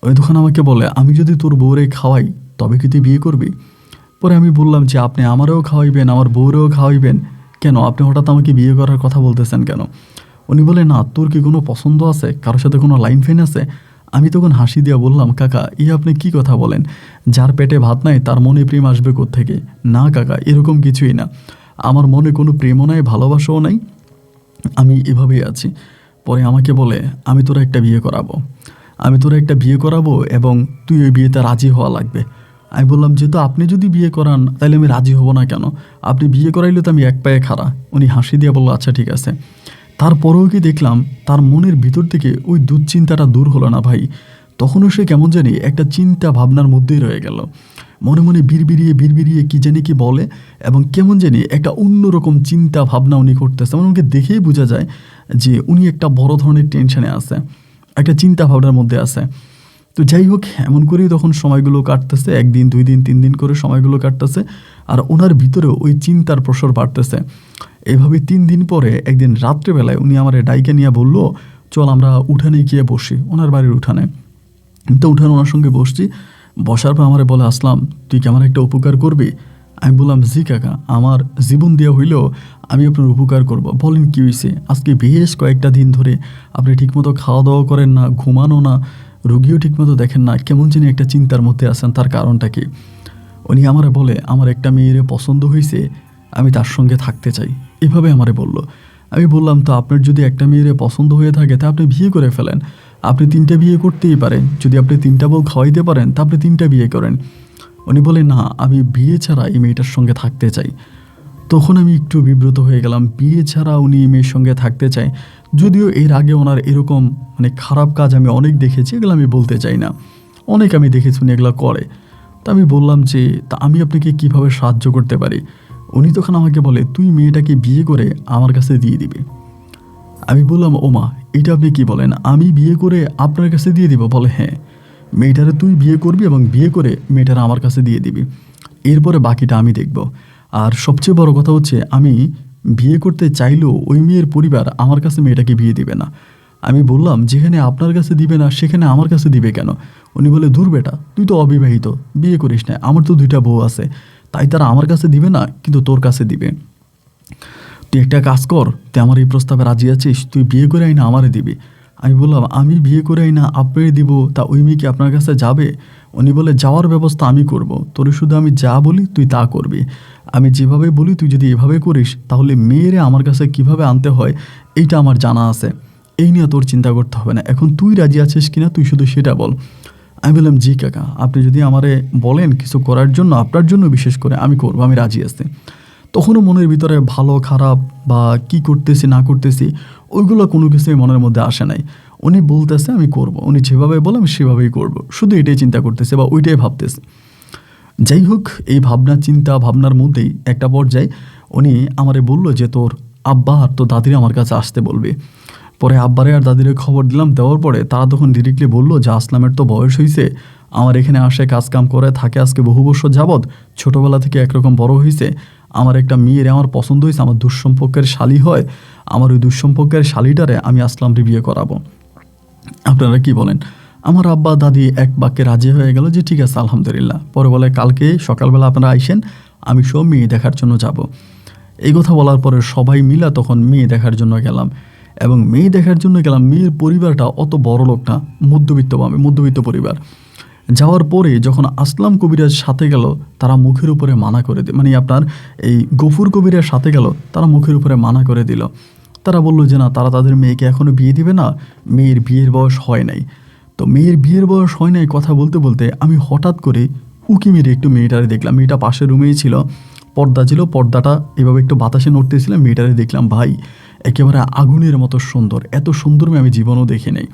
ওই তখন আমাকে বলে, আমি যদি তোর বউরে খাওয়াই তবে কি তুই বিয়ে করবি? পরে আমি বললাম যে আপনি আমারও খাওয়াইবেন, আমার বউরেও খাওয়াইবেন, কেন আপনি হঠাৎ আমাকে বিয়ে করার কথা বলতেছেন কেন? উনি বলে, না তোর কি কোনো পছন্দ আছে, কারোর সাথে কোনো লাইন ফেন আছে? আমি তখন হাসি দিয়া বললাম, কাকা আপনি কি কথা বলেন? যার পেটে ভাত নাই তার মনে প্রেম আসবে কোত্থেকে? না কাকা, এরকম কিছুই না, আমার মনে কোনো প্রেমও নাই, ভালোবাসাও নাই, আমি এভাবেই আছি। পরে আমাকে বলে, আমি তোরা একটা বিয়ে করাবো এবং তুই ওই বিয়েতে রাজি হওয়া লাগবে। আমি বললাম, যেহেতু আপনি যদি বিয়ে করান তাহলে আমি রাজি হব না কেন? আপনি বিয়ে করাইলে তো আমি এক পায়ে খাড়া। উনি হাসি দিয়ে বললো, আচ্ছা ঠিক আছে। তারপরেও কি দেখলাম তার মনের ভিতর থেকে ওই দুশ্চিন্তাটা দূর হলো না ভাই। তখনও সে কেমন জানি একটা চিন্তা ভাবনার মধ্যেই রয়ে গেল। মনে মনে বিড়বিড়িয়ে কি জানি কি বলে, এবং কেমন জানি একটা অন্যরকম চিন্তা ভাবনা উনি করতেছে। মানে ওকে দেখেই বোঝা যায় যে উনি একটা বড় ধরনের টেনশনে আছে, একটা চিন্তা ভাবনার মধ্যে আছে। তো যাই হোক, এমন করেই তখন সময়গুলো কাটতেছে, 1 দিন 2 দিন 3 দিন করে সময়গুলো কাটতেছে, আর ওনার ভিতরেও ওই চিন্তার প্রসর বাড়তেছে। এইভাবে 3 দিন পরে একদিন রাত্রেবেলায় উনি আমার ডাইকে নিয়ে বলল, চল আমরা উঠানে গিয়ে বসি, ওনার বাড়ির উঠানে। তো উঠানে ওনার সঙ্গে বসছি, বসার পর আমারে বলে, আসলাম তুই কি আমার একটা উপকার করবি? আমি বললাম, জি কাকা, আমার জীবন দেওয়া হইলেও আমি আপনার উপকার করব। বলেন কি হয়েছে? আজকে বেশ কয়েকটা দিন ধরে আপনি ঠিকমতো খাওয়া দাওয়া করেন না, ঘুমানো না, রুগীও ঠিকমতো দেখেন না, কেমন জানি একটা চিন্তার মধ্যে আছেন, তার কারণটা কি? উনি আমারে বলে, আমার একটা মেয়ের পছন্দ হয়েছে, আমি তার সঙ্গে থাকতে চাই, এভাবে আমারে বলল। আমি বললাম, তো আপনার যদি একটা মেয়ের পছন্দ হয়ে থাকে তা আপনি বিয়ে করে ফেলেন, আপনি 3টা বিয়ে করতেই পারেন, যদি আপনি 3টা বউ খাওয়াইতে পারেন তা আপনি 3টা বিয়ে করেন। উনি বলে, না আমি বিয়ে ছাড়া এই মেয়েটার সঙ্গে থাকতে চাই। তখন আমি একটু বিব্রত হয়ে গেলাম, বিয়ে ছাড়া উনি মেয়ের সঙ্গে থাকতে চায়। যদিও এর আগে ওনার এরকম খারাপ কাজ আমি অনেক দেখেছি, এগুলো আমি বলতে চাই না, অনেক আমি দেখেছি উনি এগুলো করে। তা আমি বললাম যে তা আমি আপনাকে কিভাবে সাহায্য করতে পারি? উনি তখন আমাকে বলে, তুই মেয়েটাকে বিয়ে করে আমার কাছে দিয়ে দিবি। আমি বললাম, ও মা, এটা আপনি কি বলেন, আমি বিয়ে করে আপনার কাছে দিয়ে দিব? বলে, হ্যাঁ, মেয়েটারে তুই বিয়ে করবি এবং বিয়ে করে মেয়েটারা আমার কাছে দিয়ে দিবি, এরপরে বাকিটা আমি দেখব। আর সবচেয়ে বড় কথা হচ্ছে, আমি বিয়ে করতে চাইলেও ওই মেয়ের পরিবার আমার কাছে মেয়েটাকে বিয়ে দিবে না। আমি বললাম, যেখানে আপনার কাছে দিবে না সেখানে আমার কাছে দিবে কেন? উনি বলে, দূর বেটা, তুই তো অবিবাহিত, বিয়ে করিস না, আমার তো 2টা বউ আছে, তাই তারা আমার কাছে দিবে না, কিন্তু তোর কাছে দিবে। তুই একটা কাজ কর, তুই আমার এই প্রস্তাবে রাজি আছিস, তুই বিয়ে করে আই না আমারে দিবি। আমি বললাম, আমি বিয়ে করে আই না আপনারে দিব, তা ওই মেয়ে কি আপনার কাছে যাবে? উনি বলে, যাওয়ার ব্যবস্থা আমি করব, তোর শুধু আমি যা বলি তুই তা করবি, আমি যেভাবে বলি তুই যদি এভাবে করিস তাহলে মেয়েরে আমার কাছে কিভাবে আনতে হয় এইটা আমার জানা আছে, এই নিয়ে তোর চিন্তা করতে হবে না, এখন তুই রাজি আছিস কিনা তুই শুধু সেটা বল। আমি বললাম, জি কাকা, আপনি যদি আমারে বলেন কিছু করার জন্য, আপনার জন্য বিশেষ করে, আমি করবো, আমি রাজি আছি। তখনও মনের ভিতরে ভালো খারাপ বা কি করতেছি না করতেছি ওইগুলো কোনো কিছুই মনের মধ্যে আসে নাই। উনি বলতেছে আমি করব, উনি যেভাবে বলে আমি সেভাবেই করব, শুধু এটাই চিন্তা করতেছে বা ওইটাই ভাবতেছে। যাই হোক, এই ভাবনা চিন্তা ভাবনার মধ্যেই একটা পর্যায়ে উনি আমারে বলল যে তোর আব্বা আর তোর দাদিরা আমার কাছে আসতে বলবে। পরে আব্বারে আর দাদিরে খবর দিলাম, দেওয়ার পরে তারা তখন ডিরেক্টলি বললো যে আসলামের তো বয়স হয়েছে, আমার এখানে আসে কাজকাম করে থাকে আজকে বহু বছর যাবৎ, ছোটোবেলা থেকে একরকম বড় হয়েছে, আমার একটা মেয়ের আমার পছন্দ হয়েছে, আমার দুঃসম্পর্কের শালি হয়, আমার ওই দুঃসম্পর্কের শালিটারে আমি আসলামরে বিয়ে করাবো। আপনারা কি বলেন? আমার আব্বা দাদি এক বাক্যে রাজি হয়ে গেল যে ঠিক আছে আলহামদুলিল্লাহ। পরে বলে কালকে সকালবেলা আপনারা আইসেন, আমি সব মেয়ে দেখার জন্য যাব। এই কথা বলার পরে সবাই মিলা তখন মেয়ে দেখার জন্য গেলাম, এবং মেয়ে দেখার জন্য গেলাম। মেয়ের পরিবারটা অত বড় লোক না, মধ্যবিত্ত পরিবার। যাওয়ার পরে যখন আসলাম কবিরাজ সাথে গেল, তারা মুখের উপরে মানা করে মানে আপনার এই গফুর কবিরের সাথে গেল, তারা মুখের উপরে মানা করে দিল। তারা বলল যে না, তারা তাদের মেয়েকে এখনও বিয়ে দিবে না, মেয়ের বিয়ের বয়স হয় নাই। তো মেয়ের বিয়ের বয়স হয় নাই কথা বলতে বলতে আমি হঠাৎ করে উকি মেরে একটু মেয়েটারে দেখলাম। মেয়েটা পাশের রুমেই ছিল, পর্দা ছিল, পর্দাটা এভাবে একটু বাতাসে নড়তেছিলাম, মেয়েটারে দেখলাম ভাই একেবারে আগুনের মতো সুন্দর, এত সুন্দর মেয়ে আমি জীবনও দেখি নাই।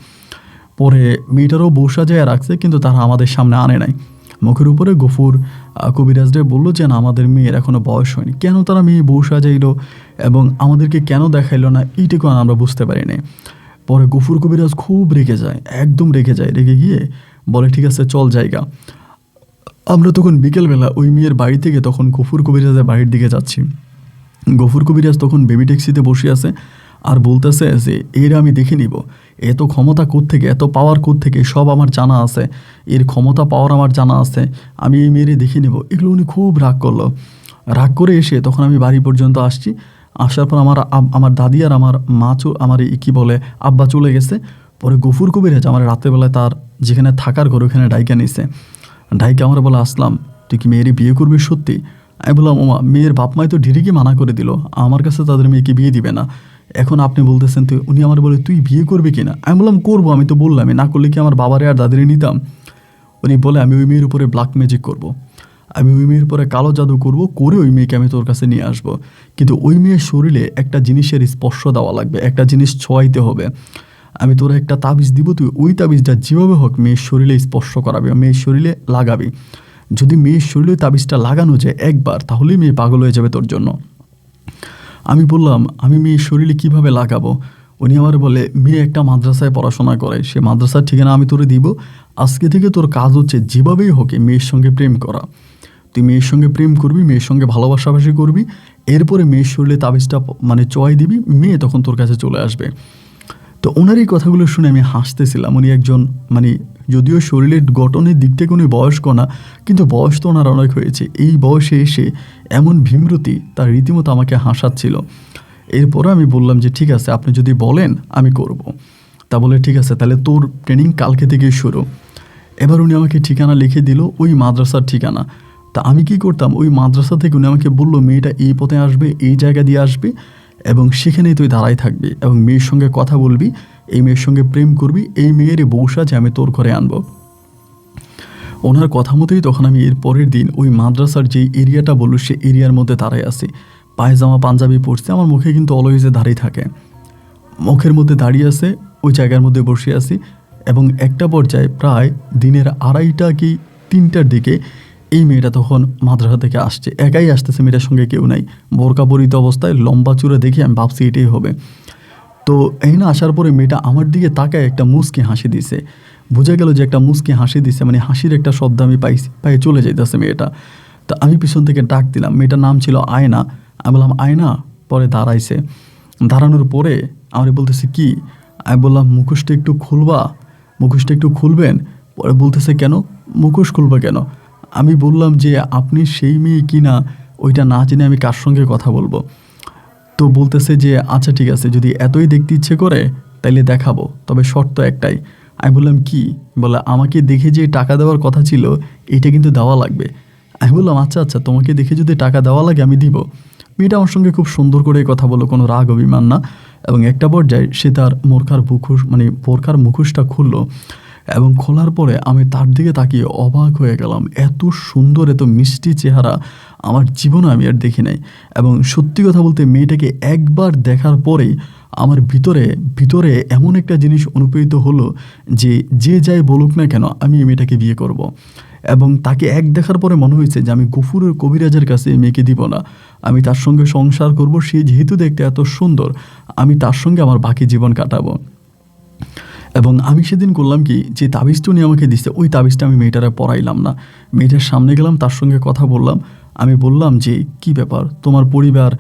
পরে মেয়েটারও বউ সাজায় রাখছে, কিন্তু তারা আমাদের সামনে আনে নাই। মুখের উপরে গফুর কবিরাজরে বললো যে না, আমাদের মেয়ের এখনও বয়স হয়নি। কেন তারা মেয়ে বউ সাজাইলো এবং আমাদেরকে কেন দেখাইলো না, এইটুকু আমরা বুঝতে পারি নাই। পরে গফুর কবিরাজ খুব রেগে যায়, একদম রেগে যায়। রেগে গিয়ে বলে ঠিক আছে চল জায়গা। আমরা তখন বিকেলবেলা ওই মেয়ের বাড়ি থেকে তখন গফুর কবিরাজের বাড়ির দিকে যাচ্ছি। গফুর কবিরাজ তখন বেবি ট্যাক্সিতে বসে আছে আর বলতেছে যে এর আমি দেখে নিব, এত ক্ষমতা কোত্থেকে, এত পাওয়ার কোত্থেকে, সব আমার জানা আছে, এর ক্ষমতা পাওয়ার আমার জানা আছে, আমি এই মেয়েরে দেখে নেব। এগুলো উনি খুব রাগ করলো। রাগ করে এসে তখন আমি বাড়ি পর্যন্ত আসছি। আসার পর আমার দাদি আর আমার মা আমার কী বলে আব্বা চলে গেছে। পরে গফুর কবিরাজ আমার রাত্রেবেলায় তার যেখানে থাকার ঘর ওখানে ডাইকা নিছে। ডাইকা আমার বলে আসলাম তুই কি মেয়েরই বিয়ে করবি সত্যি? আমি বললাম ওমা, মেয়ের বাপ মাই তো ডিরেক্টই মানা করে দিল, আমার কাছে তাদের মেয়েকে বিয়ে দিবে না, এখন আপনি বলতেছেন তুই। উনি আমার বলে তুই বিয়ে করবি কি না? আমি বললাম করবো, আমি তো বললামই, না করলে কি আমার বাবারে আর দাদিরে নিতাম? উনি বলে আমি ওই মেয়ের উপরে ব্ল্যাক ম্যাজিক করব, আমি ওই মেয়ের উপরে কালো জাদু করব, করে ওই মেয়েকে আমি তোর কাছে নিয়ে আসবো। কিন্তু ওই মেয়ের শরীরে একটা জিনিসের স্পর্শ দেওয়া লাগবে, একটা জিনিস ছোঁয়াইতে হবে। আমি তোরা একটা তাবিজ দিব, তুই ওই তাবিজটা যেভাবে হোক মেয়ের শরীরে স্পর্শ করাবি, মেয়ের শরীরে লাগাবি। যদি মেয়ের শরীরে তাবিজটা লাগানো যায় একবার, তাহলেই মেয়ে পাগল হয়ে যাবে তোর জন্য। আমি বললাম আমি মেয়ের শরীরে কিভাবে লাগাবো? উনি আমার বলে মেয়ে একটা মাদ্রাসায় পড়াশোনা করে, সে মাদ্রাসার ঠিকানা আমি তোরে দিব। আজকে থেকে তোর কাজ হচ্ছে যেভাবেই হোক মেয়ের সঙ্গে প্রেম করা। তুই মেয়ের সঙ্গে প্রেম করবি, মেয়ের সঙ্গে ভালোবাসাবাসি করবি, এরপরে মেয়ের শরীরে তাবিজটা মানে চয় দিবি, মেয়ে তখন তোর কাছে চলে আসবে। তো ওনার এই কথাগুলো শুনে আমি হাসতেছিলাম। উনি একজন মানে যদিও শরীরের গঠনের দিক থেকে উনি বয়স্ক না, কিন্তু বয়স তো ওনার অনেক হয়েছে। এই বয়সে এসে এমন ভীমরতি, তার রীতিমতো আমাকে হাসাচ্ছিল। এরপরে আমি বললাম যে ঠিক আছে আপনি যদি বলেন আমি করব। তা বলে ঠিক আছে তাহলে তোর ট্রেনিং কালকে থেকেই শুরু। এবার উনি আমাকে ঠিকানা লিখে দিল, ওই মাদ্রাসার ঠিকানা। তা আমি কি করতাম, ওই মাদ্রাসা থেকে উনি আমাকে বললো মেয়েটা এই পথে আসবে, এই জায়গা দিয়ে আসবে, এবং সেখানেই তুই দাঁড়াই থাকবি এবং মেয়ের সঙ্গে কথা বলবি, এই মেয়ের সঙ্গে প্রেম করবি, এই মেয়ের বউ সাজে আমি তোর ঘরে আনবো। ওনার কথা মতোই তখন আমি এর পরের দিন ওই মাদ্রাসার যেই এরিয়াটা বললো সে এরিয়ার মধ্যে দাঁড়াই আসি। পায়জামা পাঞ্জাবি পরছে, আমার মুখে কিন্তু অলওয়েজে দাঁড়িয়ে থাকে, মুখের মধ্যে দাঁড়িয়ে আছে, ওই জায়গার মধ্যে বসে আছি। এবং একটা পর্যায়ে প্রায় দিনের 2:30 কি 3টার দিকে এই মেয়েটা তখন মাদ্রাসা থেকে আসছে, একাই আসতেছে, মেয়েটার সঙ্গে কেউ নাই, বোরকা পরিহিত অবস্থায়, লম্বা চূড়া দেখে আমি ভাবছি এটাই হবে। তো এই না আসার পরে মেয়েটা আমার দিকে তাকায় একটা মুচকি হাসি দিছে। বোঝা গেল যে একটা মুচকি হাসি দিছে, মানে হাসির একটা শব্দ আমি পাইছি, পায়ে চলে যাইতেছে মেয়েটা। তো আমি পিছন থেকে ডাক দিলাম, মেয়েটার নাম ছিল আয়না। আমি বললাম আয়না। পরে দাঁড়াইছে, দাঁড়ানোর পরে আমার বলতেছে কি? আমি বললাম মুখোশটা একটু খুলবা, মুখোশটা একটু খুলবেন? পরে বলতেছে কেন, মুখোশ খুলবা কেন? আমি বললাম যে আপনি সেই মেয়ে কি না, ওইটা না জেনে আমি কার সঙ্গে কথা বলবো? তো বলতেছে যে আচ্ছা ঠিক আছে, যদি এতই দেখতে ইচ্ছে করে তাইলে দেখাবো, তবে শর্ত একটাই। আমি বললাম কি? বলে আমাকে দেখে যে টাকা দেওয়ার কথা ছিল এটা কিন্তু দেওয়া লাগবে। আমি বললাম আচ্ছা আচ্ছা, তোমাকে দেখে যদি টাকা দেওয়া লাগে আমি দিব। মেয়েটা আমার সঙ্গে খুব সুন্দর করে কথা বলো, কোনো রাগ অভিমান না। এবং একটা পর্যায়ে সে তার বোরখার মুখোশটা খুললো, এবং খোলার পরে আমি তার দিকে তাকিয়ে অবাক হয়ে গেলাম। এত সুন্দর, এত মিষ্টি চেহারা আমার জীবনে আমি আর দেখি নাই। এবং সত্যি কথা বলতে মেয়েটাকে একবার দেখার পরেই আমার ভিতরে এমন একটা জিনিস অনুপ্রেরিত হলো যে যে যাই বলুক না কেন আমি এই মেয়েটাকে বিয়ে করব। এবং তাকে এক দেখার পরে মনে হয়েছে যে আমি গফুরের কবিরাজের কাছে এই মেয়েকে দিব না, আমি তার সঙ্গে সংসার করব। সে যেহেতু দেখতে এত সুন্দর, আমি তার সঙ্গে আমার বাকি জীবন কাটাবো। এবং আমি সেদিন করলাম কি, যে তাবিজটা উনি আমাকে দিচ্ছে ওই তাবিজটা আমি মেয়েটারে পড়াইলাম না। মেয়েটার সামনে গেলাম, তার সঙ্গে কথা বললাম। আমি বললাম যে কি ব্যাপার, তোমার পরিবার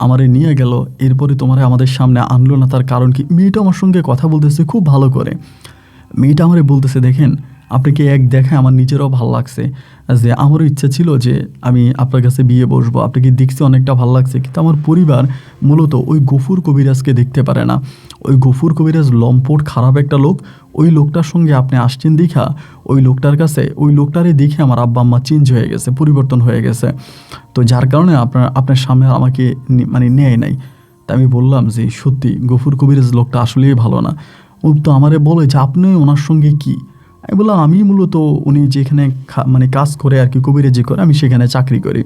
আমারে নিয়ে গেল, এরপরে তোমারে আমাদের সামনে আনলো না, তার কারণ কি? মেয়েটা আমার সঙ্গে কথা বলতেছে খুব ভালো করে। মেয়েটা আমারে বলতেছে, দেখেন আপনাকে এক দেখায় আমার নিজেরও ভালো লাগছে, যে আমারও ইচ্ছা ছিল যে আমি আপনার কাছে বিয়ে বসবো, আপনাকে দেখতে অনেকটা ভালো লাগছে। কিন্তু আমার পরিবার মূলত ওই গফুর কবিরাজকে দেখতে পারে না। ওই গফুর কবিরাজ লম্পট খারাপ একটা লোক। ওই লোকটার সঙ্গে আপনি আসছেন দেখা, ওই লোকটার কাছে, ওই লোকটারে দেখে আমার আব্বা আম্মা চেঞ্জ হয়ে গেছে, পরিবর্তন হয়ে গেছে। তো যার কারণে আপনার সামনে আমাকে মানে নেয় নাই। তা আমি বললাম যে সত্যি গফুর কবিরাজ লোকটা আসলেই ভালো না। ও তো আমারে বলে যে আপনি ওনার সঙ্গে কি? আমি বললাম আমি মূলত উনি যেখানে মানে কাজ করে আর কি, কবিরাজি করে, আমি সেখানে চাকরি করি।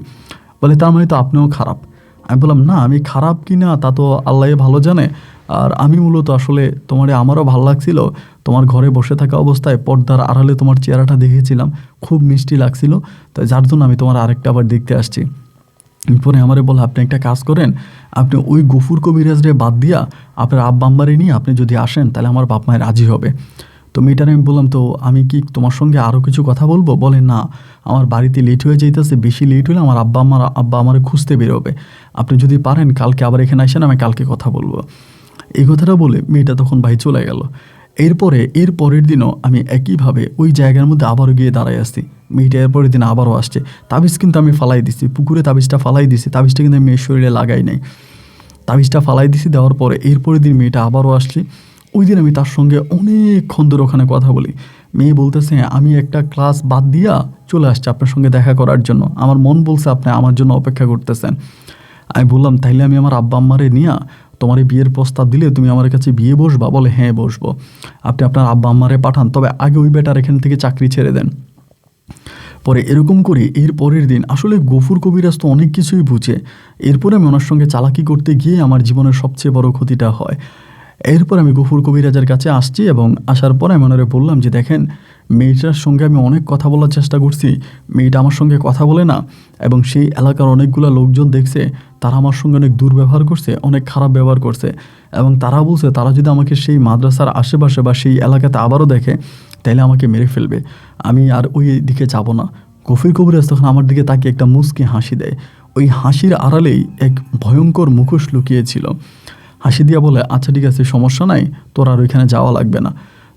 বলে তার মানে তো আপনিও খারাপ? আমি বললাম না, আমি খারাপ কি না তা তো আল্লাহ ভালো জানে। আর আমি মূলত আসলে আমারও ভালো লাগছিল, তোমার ঘরে বসে থাকা অবস্থায় পর্দার আড়ালে তোমার চেহারাটা দেখেছিলাম, খুব মিষ্টি লাগছিল, তাই যার জন্য আমি তোমার আরেকটা আবার দেখতে আসছি। পরে আমারে বলে আপনি একটা কাজ করেন, আপনি ওই গফুর কবিরাজরে বাদ দিয়া আপনার আব্বা আম্মারে নিয়ে আপনি যদি আসেন তাহলে আমার বাপ মায়ের রাজি হবে। তো মেয়েটার আমি বললাম, তো আমি কি তোমার সঙ্গে আরও কিছু কথা বলবো? বলে না, আমার বাড়িতে লেট হয়ে যাইতেছে, বেশি লেট হলে আমার আব্বা আমারে খুঁজতে বেরোবে, আপনি যদি পারেন কালকে আবার এখানে আসেন, আমি কালকে কথা বলবো। এই কথাটা বলে মেয়েটা তখন ভাই চলে গেল। এর পরের দিনও আমি একইভাবে ওই জায়গার মধ্যে আবারও গিয়ে দাঁড়ায় আসছি। মেয়েটা এর পরের দিন আবারও আসছে। তাবিজ কিন্তু আমি ফালাই দিছি, পুকুরে তাবিজটা ফালাই দিছি, তাবিজটা কিন্তু আমি মেয়ের শরীরে লাগাই নাই। তাবিজটা ফালাই দিছি, দেওয়ার পরে এরপরের দিন মেয়েটা আবারও আসছে। ওই দিন আমি তার সঙ্গে অনেকক্ষণ ধরে ওখানে কথা বলি। মেয়ে বলতেছে আমি একটা ক্লাস বাদ দিয়া চলে আসছি আপনার সঙ্গে দেখা করার জন্য, আমার মন বলছে আপনি আমার জন্য অপেক্ষা করতেছেন। আমি বললাম তাইলে আমি আমার আব্বা আম্মারে নিয়ে তোমার এই বিয়ের প্রস্তাব দিলে তুমি আমার কাছে বিয়ে বসবা? বলে হ্যাঁ বসবো, আপনি আপনার আব্বা আম্মারে পাঠান, তবে আগে ওই বেটার এখান থেকে চাকরি ছেড়ে দেন। পরে এরকম করে এর পরের দিন আসলে গফুর কবিরাজ তো অনেক কিছুই বুঝে। এরপরে আমি ওনার সঙ্গে চালাকি করতে গিয়ে আমার জীবনের সবচেয়ে বড় ক্ষতিটা হয়। এরপর আমি গফুর কবিরাজের কাছে আসছি এবং আসার পরে আমি ওনারে বললাম যে দেখেন, মেয়েটার সঙ্গে আমি অনেক কথা বলার চেষ্টা করছি, মেয়েটা আমার সঙ্গে কথা বলে না, এবং সেই এলাকার অনেকগুলো লোকজন দেখছে তারা আমার সঙ্গে অনেক দুর্ব্যবহার করছে, অনেক খারাপ ব্যবহার করছে, এবং তারা বলছে তারা যদি আমাকে সেই মাদ্রাসার আশেপাশে বা সেই এলাকাতে আবারও দেখে তাহলে আমাকে মেরে ফেলবে, আমি আর ওই দিকে যাব না। গফুর কবিরাজ তখন আমার দিকে তাকিয়ে একটা মুচকি হাসি দেয়। ওই হাসির আড়ালেই এক ভয়ঙ্কর মুখোশ লুকিয়েছিল। হাসি দিয়া বলে আচ্ছা ঠিক আছে, সমস্যা নাই, তোর আর ওইখানে যাওয়া লাগবে না।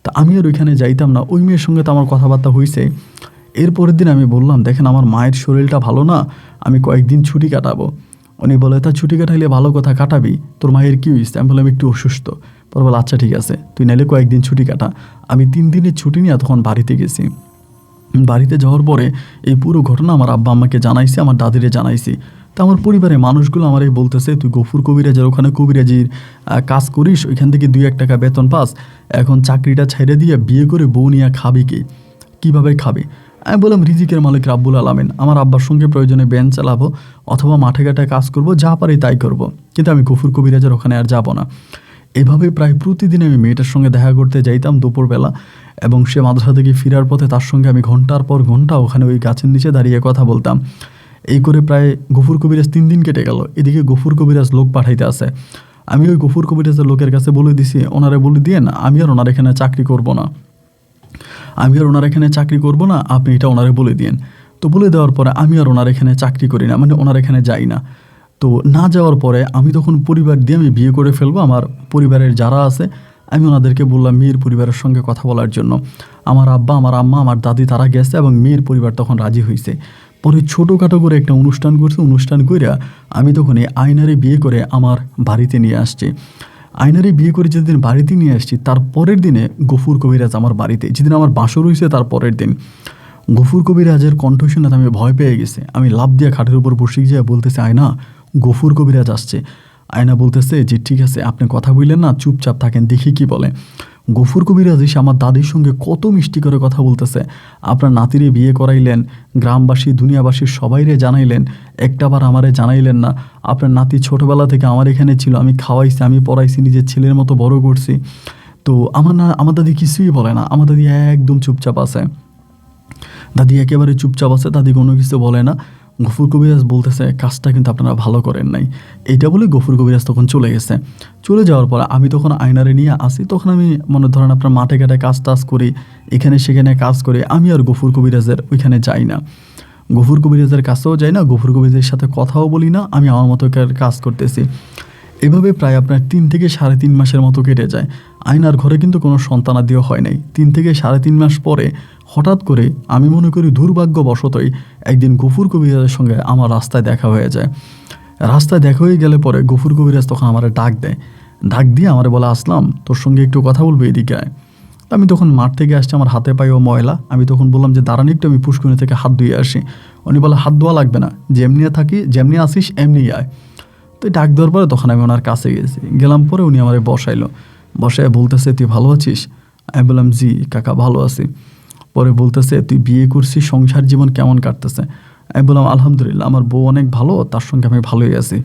তা আমি আর ওইখানে যাইতাম না, ওই মেয়ের সঙ্গে তো আমার কথাবার্তা হয়েছে। এরপরের দিন আমি বললাম দেখেন আমার মায়ের শরীরটা ভালো না, আমি কয়েকদিন ছুটি কাটাবো। উনি বলে তা ছুটি কাটাইলে ভালো কথা, কাটাবি, তোর মায়ের কী হয়েছে? আমি বললাম একটু অসুস্থ। পরে বলে আচ্ছা ঠিক আছে, তুই নাইলে কয়েকদিন ছুটি কাটা। আমি 3 দিনের ছুটি নিয়ে তখন বাড়িতে গেছি। বাড়িতে যাওয়ার পরে এই পুরো ঘটনা আমার আব্বা আম্মাকে জানাইছি, আমার দাদিরে জানাইছি। তা আমার পরিবারের মানুষগুলো আমার এই বলতেছে তুই গফুর কবিরাজের ওখানে কবিরাজির কাজ করিস, ওইখান থেকে 2-1 টাকা বেতন পাস, এখন চাকরিটা ছেড়ে দিয়ে বিয়ে করে বউ নিয়ে খাবি কি, কীভাবে খাবি? আমি বললাম রিজিকের মালিক রাব্বুল আলামিন, আমার আব্বার সঙ্গে প্রয়োজনে ব্যান চালাবো অথবা মাঠে ঘাটে কাজ করব, যা পারি তাই করব, কিন্তু আমি গফুর কবিরাজের ওখানে আর যাব না। এভাবে প্রায় প্রতিদিন আমি মেয়েটার সঙ্গে দেখা করতে যাইতাম দুপুরবেলা, এবং সে মাদ্রাসা থেকে ফেরার পথে তার সঙ্গে আমি ঘন্টার পর ঘন্টা ওখানে ওই গাছের নিচে দাঁড়িয়ে কথা বলতাম। এই করে প্রায় গফুর কবিরাজ 3 দিন কেটে গেল। এদিকে গফুর কবিরাজ লোক পাঠাইতে আসে। আমি ওই গফুর কবিরাজের লোকের কাছে বলে দিছি, ওনারে বলে দিয়ে না আমি আর ওনার এখানে চাকরি করব না, আপনি এটা ওনারে বলে দিন। তো বলে দেওয়ার পরে আমি আর ওনার এখানে চাকরি করি না, মানে ওনার এখানে যাই না। তো না যাওয়ার পরে আমি তখন পরিবার দিয়ে আমি বিয়ে করে ফেলবো। আমার পরিবারের যারা আছে আমি ওনাদেরকে বললাম মেয়ের পরিবারের সঙ্গে কথা বলার জন্য। আমার আব্বা, আমার আম্মা, আমার দাদি তারা গেছে এবং মেয়ের পরিবার তখন রাজি হয়েছে। পরে ছোটোখাটো করে একটা অনুষ্ঠান করছে, অনুষ্ঠান কইরা আমি তখন এই আয়নারে বিয়ে করে আমার বাড়িতে নিয়ে আসছি। আয়নারে বিয়ে করে যেদিন বাড়িতে নিয়ে আসছি তার পরের দিনে গফুর কবিরাজ আমার বাড়িতে, যেদিন আমার বাসর হয়েছে তার পরের দিন গফুর কবিরাজের কণ্ঠ শুনে আমি ভয় পেয়ে গেছি। আমি লাফ দিয়ে খাটের উপর বসে গিয়ে বলতেছে আয়না গফুর কবিরাজ আসছে। আয়না বলতেছে যে ঠিক আছে আপনি কথা বললেন না, চুপচাপ থাকেন, দেখি কি বলে। গফুর কবিরাজ এসে আমার দাদির সঙ্গে কত মিষ্টি করে কথা বলতেছে, আপনার নাতিরে বিয়ে করাইলেন, গ্রামবাসী দুনিয়াবাসী সবাইরে জানাইলেন, একটাবার আমারে জানাইলেন না, আপনার নাতি ছোটোবেলা থেকে আমার এখানে ছিল, আমি খাওয়াইছি, আমি পড়াইছি, নিজের ছেলের মতো বড় করছি। তো আমার দাদি কিছুই বলে না, আমার দাদি একদম চুপচাপ আছে। দাদি একেবারে চুপচাপ আছে, দাদি কোনো কিছু বলে না। গফুর কবিরাজ বলতেছে কাজটা কিন্তু আপনারা ভালো করেন নাই। এইটা বলে গফুর কবিরাজ তখন চলে গেছে। চলে যাওয়ার পর আমি তখন আয়নারে নিয়ে আসি। তখন আমি মনে ধরেন আপনার মাঠে ঘাটে কাজ টাজ করি, এখানে সেখানে কাজ করে আমি আর গফুর কবিরাজের ওইখানে যাই না। গফুর কবিরাজের কাছেও যাই না, গফুর কবিরাজের সাথে কথাও বলি না, আমি আমার মতো কাজ করতেছি। এভাবে প্রায় আপনার 3 থেকে 3.5 মাসের মতো কেটে যায়। আয়নার ঘরে কিন্তু কোনো সন্তানাদিও হয় নাই। 3 থেকে 3.5 মাস পরে হঠাৎ করে আমি মনে করি দুর্ভাগ্যবশতই একদিন গফুর কবিরাজের সঙ্গে আমার রাস্তায় দেখা হয়ে যায়। রাস্তায় দেখা হয়ে গেলে পরে গফুর কবিরাজ তখন আমার ডাক দেয়। ডাক দিয়ে আমার বলে, আসলাম তোর সঙ্গে একটু কথা বলবো, এদিকে আয়। আমি তখন মাঠ থেকে আসছি, আমার হাতে পায়েও ময়লা। আমি তখন বললাম যে দাঁড়ান একটু, আমি পুষ্কুনি থেকে হাত ধুয়ে আসি। উনি বলে হাত ধোয়া লাগবে না, যেমনি আসিস এমনি আয়। তো ডাক দেওয়ার পরে তখন আমি ওনার কাছে গেলাম। পরে উনি আমার বসাইলো, বসায় বলতেছে তুই ভালো আছিস? আমি বললাম জি কাকা ভালো আছি। পরে বলতেছে তুই বিয়ে করছিস, সংসার জীবন কেমন কাটতেছে? আমি বললাম আলহামদুলিল্লাহ, আমার বউ অনেক ভালো, তার সঙ্গে আমি ভালোই আছি।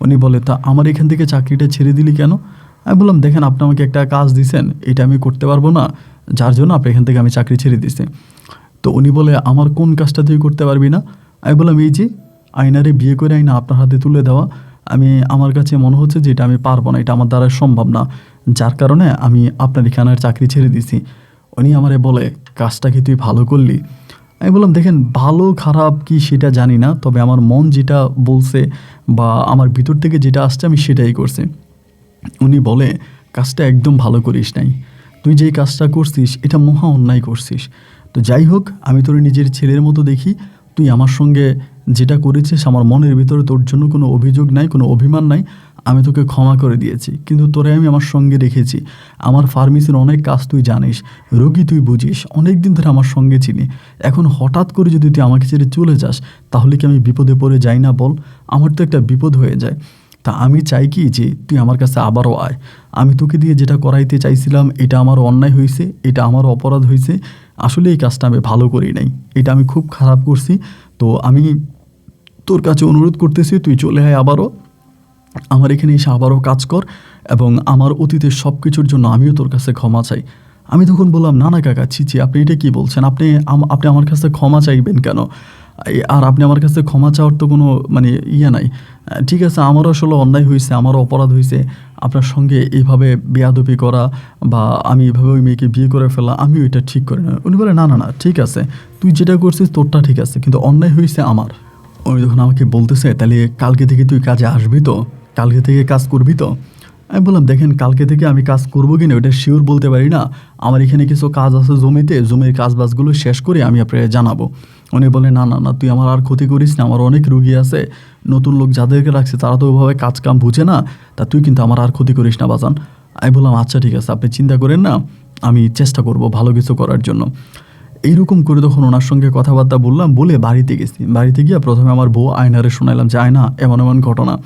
উনি বলে তা আমার এখান থেকে চাকরিটা ছেড়ে দিলি কেন? আমি বললাম দেখেন আপনি আমাকে একটা কাজ দিছেন, এটা আমি করতে পারবো না, যার জন্য আপনি এখান থেকে আমি চাকরি ছেড়ে দিছি। তো উনি বলে আমার কোন কাজটা তুই করতে পারবি না? আমি বললাম এই যে আয়নারে বিয়ে করে আইনা আপনার হাতে তুলে দেওয়া, আমার কাছে মনে হচ্ছে যে এটা আমি পারবো না, এটা আমার দ্বারা সম্ভব না, যার কারণে আমি আপনার এখানের চাকরি ছেড়ে দিছি। উনি আমারে বলে কাজটা কি তুই ভালো করলি? আমি বললাম দেখেন ভালো খারাপ কি সেটা জানি না, তবে আমার মন যেটা বলছে বা আমার ভিতর থেকে যেটা আসছে আমি সেটাই করছি। উনি বলে কাজটা একদম ভালো করিস নাই, তুই যেই কাজটা করছিস এটা মহা অন্যায় করছিস। তো যাই হোক, আমি তোর নিজের ছেলের মতো দেখি, তুই আমার সঙ্গে যেটা করেছিস আমার মনের ভিতরে তোর জন্য কোনো অভিযোগ নাই, কোনো অভিমান নাই, আমি তোকে ক্ষমা করে দিয়েছি। কিন্তু তোরে আমি আমার সঙ্গে রেখেছি, আমার ফার্মেসির অনেক কাজ তুই জানিস, রোগী তুই বুঝিস, অনেক দিন ধরে আমার সঙ্গে ছিলি। এখন হঠাৎ করে যদি তুই আমাকে ছেড়ে চলে যাস তাহলে কি আমি বিপদে পড়ে যাই না বল? আমার তো একটা বিপদ হয়ে যায়। তা আমি চাই কি যে তুই আমার কাছে আবারও আয়। আমি তোকে দিয়ে যেটা করাইতে চাইছিলাম এটা আমার অন্যায় হয়েছে, এটা আমার অপরাধ হয়েছে, আসলে এই কাজটা আমি ভালো করি নাই, এটা আমি খুব খারাপ করছি। তো আমি তোর কাছে অনুরোধ করতেছি তুই চলে আয় আবারও, আমার এখানে এসে আবারও কাজ কর, এবং আমার অতীতের সব কিছুর জন্য আমিও তোর কাছে ক্ষমা চাই। আমি তখন বললাম না না কাকা, ছি আপনি এটা কী বলছেন? আপনি আমার কাছে ক্ষমা চাইবেন কেন? আর আপনি আমার কাছে ক্ষমা চাওয়ার তো কোনো নাই। ঠিক আছে, আমারও আসলে অন্যায় হয়েছে, আমারও অপরাধ হয়েছে, আপনার সঙ্গে এইভাবে বেয়াদবি করা বা আমি এভাবে ওই মেয়েকে বিয়ে করে ফেলা, আমিও এটা ঠিক করি না। উনি বলে না না না ঠিক আছে, তুই যেটা করছিস তোরটা ঠিক আছে, কিন্তু অন্যায় হয়েছে আমার। উনি যখন আমাকে বলতেছে তাহলে কালকে থেকে তুই কাজে আসবি তো, কালকে থেকে কাজ করবি তো? আমি বললাম দেখেন কালকে থেকে আমি কাজ করবো কিনা ওটা শিওর বলতে পারি না, আমার এখানে কিছু কাজ আছে জমির কাজ বাজগুলো শেষ করে আমি আপনাকে জানাবো। উনি বলে না না না তুই আমার আর ক্ষতি করিস না, আমার অনেক রুগী আছে, নতুন লোক যাদেরকে রাখছে তারা তো ওইভাবে কাজ কাম বুঝে না, তা তুই কিন্তু আমার আর ক্ষতি করিস না বাজান। আমি বললাম আচ্ছা ঠিক আছে, আপনি চিন্তা করেন না, আমি চেষ্টা করব ভালো কিছু করার জন্য। এইরকম করে তখন ওনার সঙ্গে কথাবার্তা বললাম, বলে বাড়িতে গেছি। বাড়িতে গিয়ে প্রথমে আমার বউ আয়নারে শোনাইলাম যে আয়না এমন এমন ঘটনা।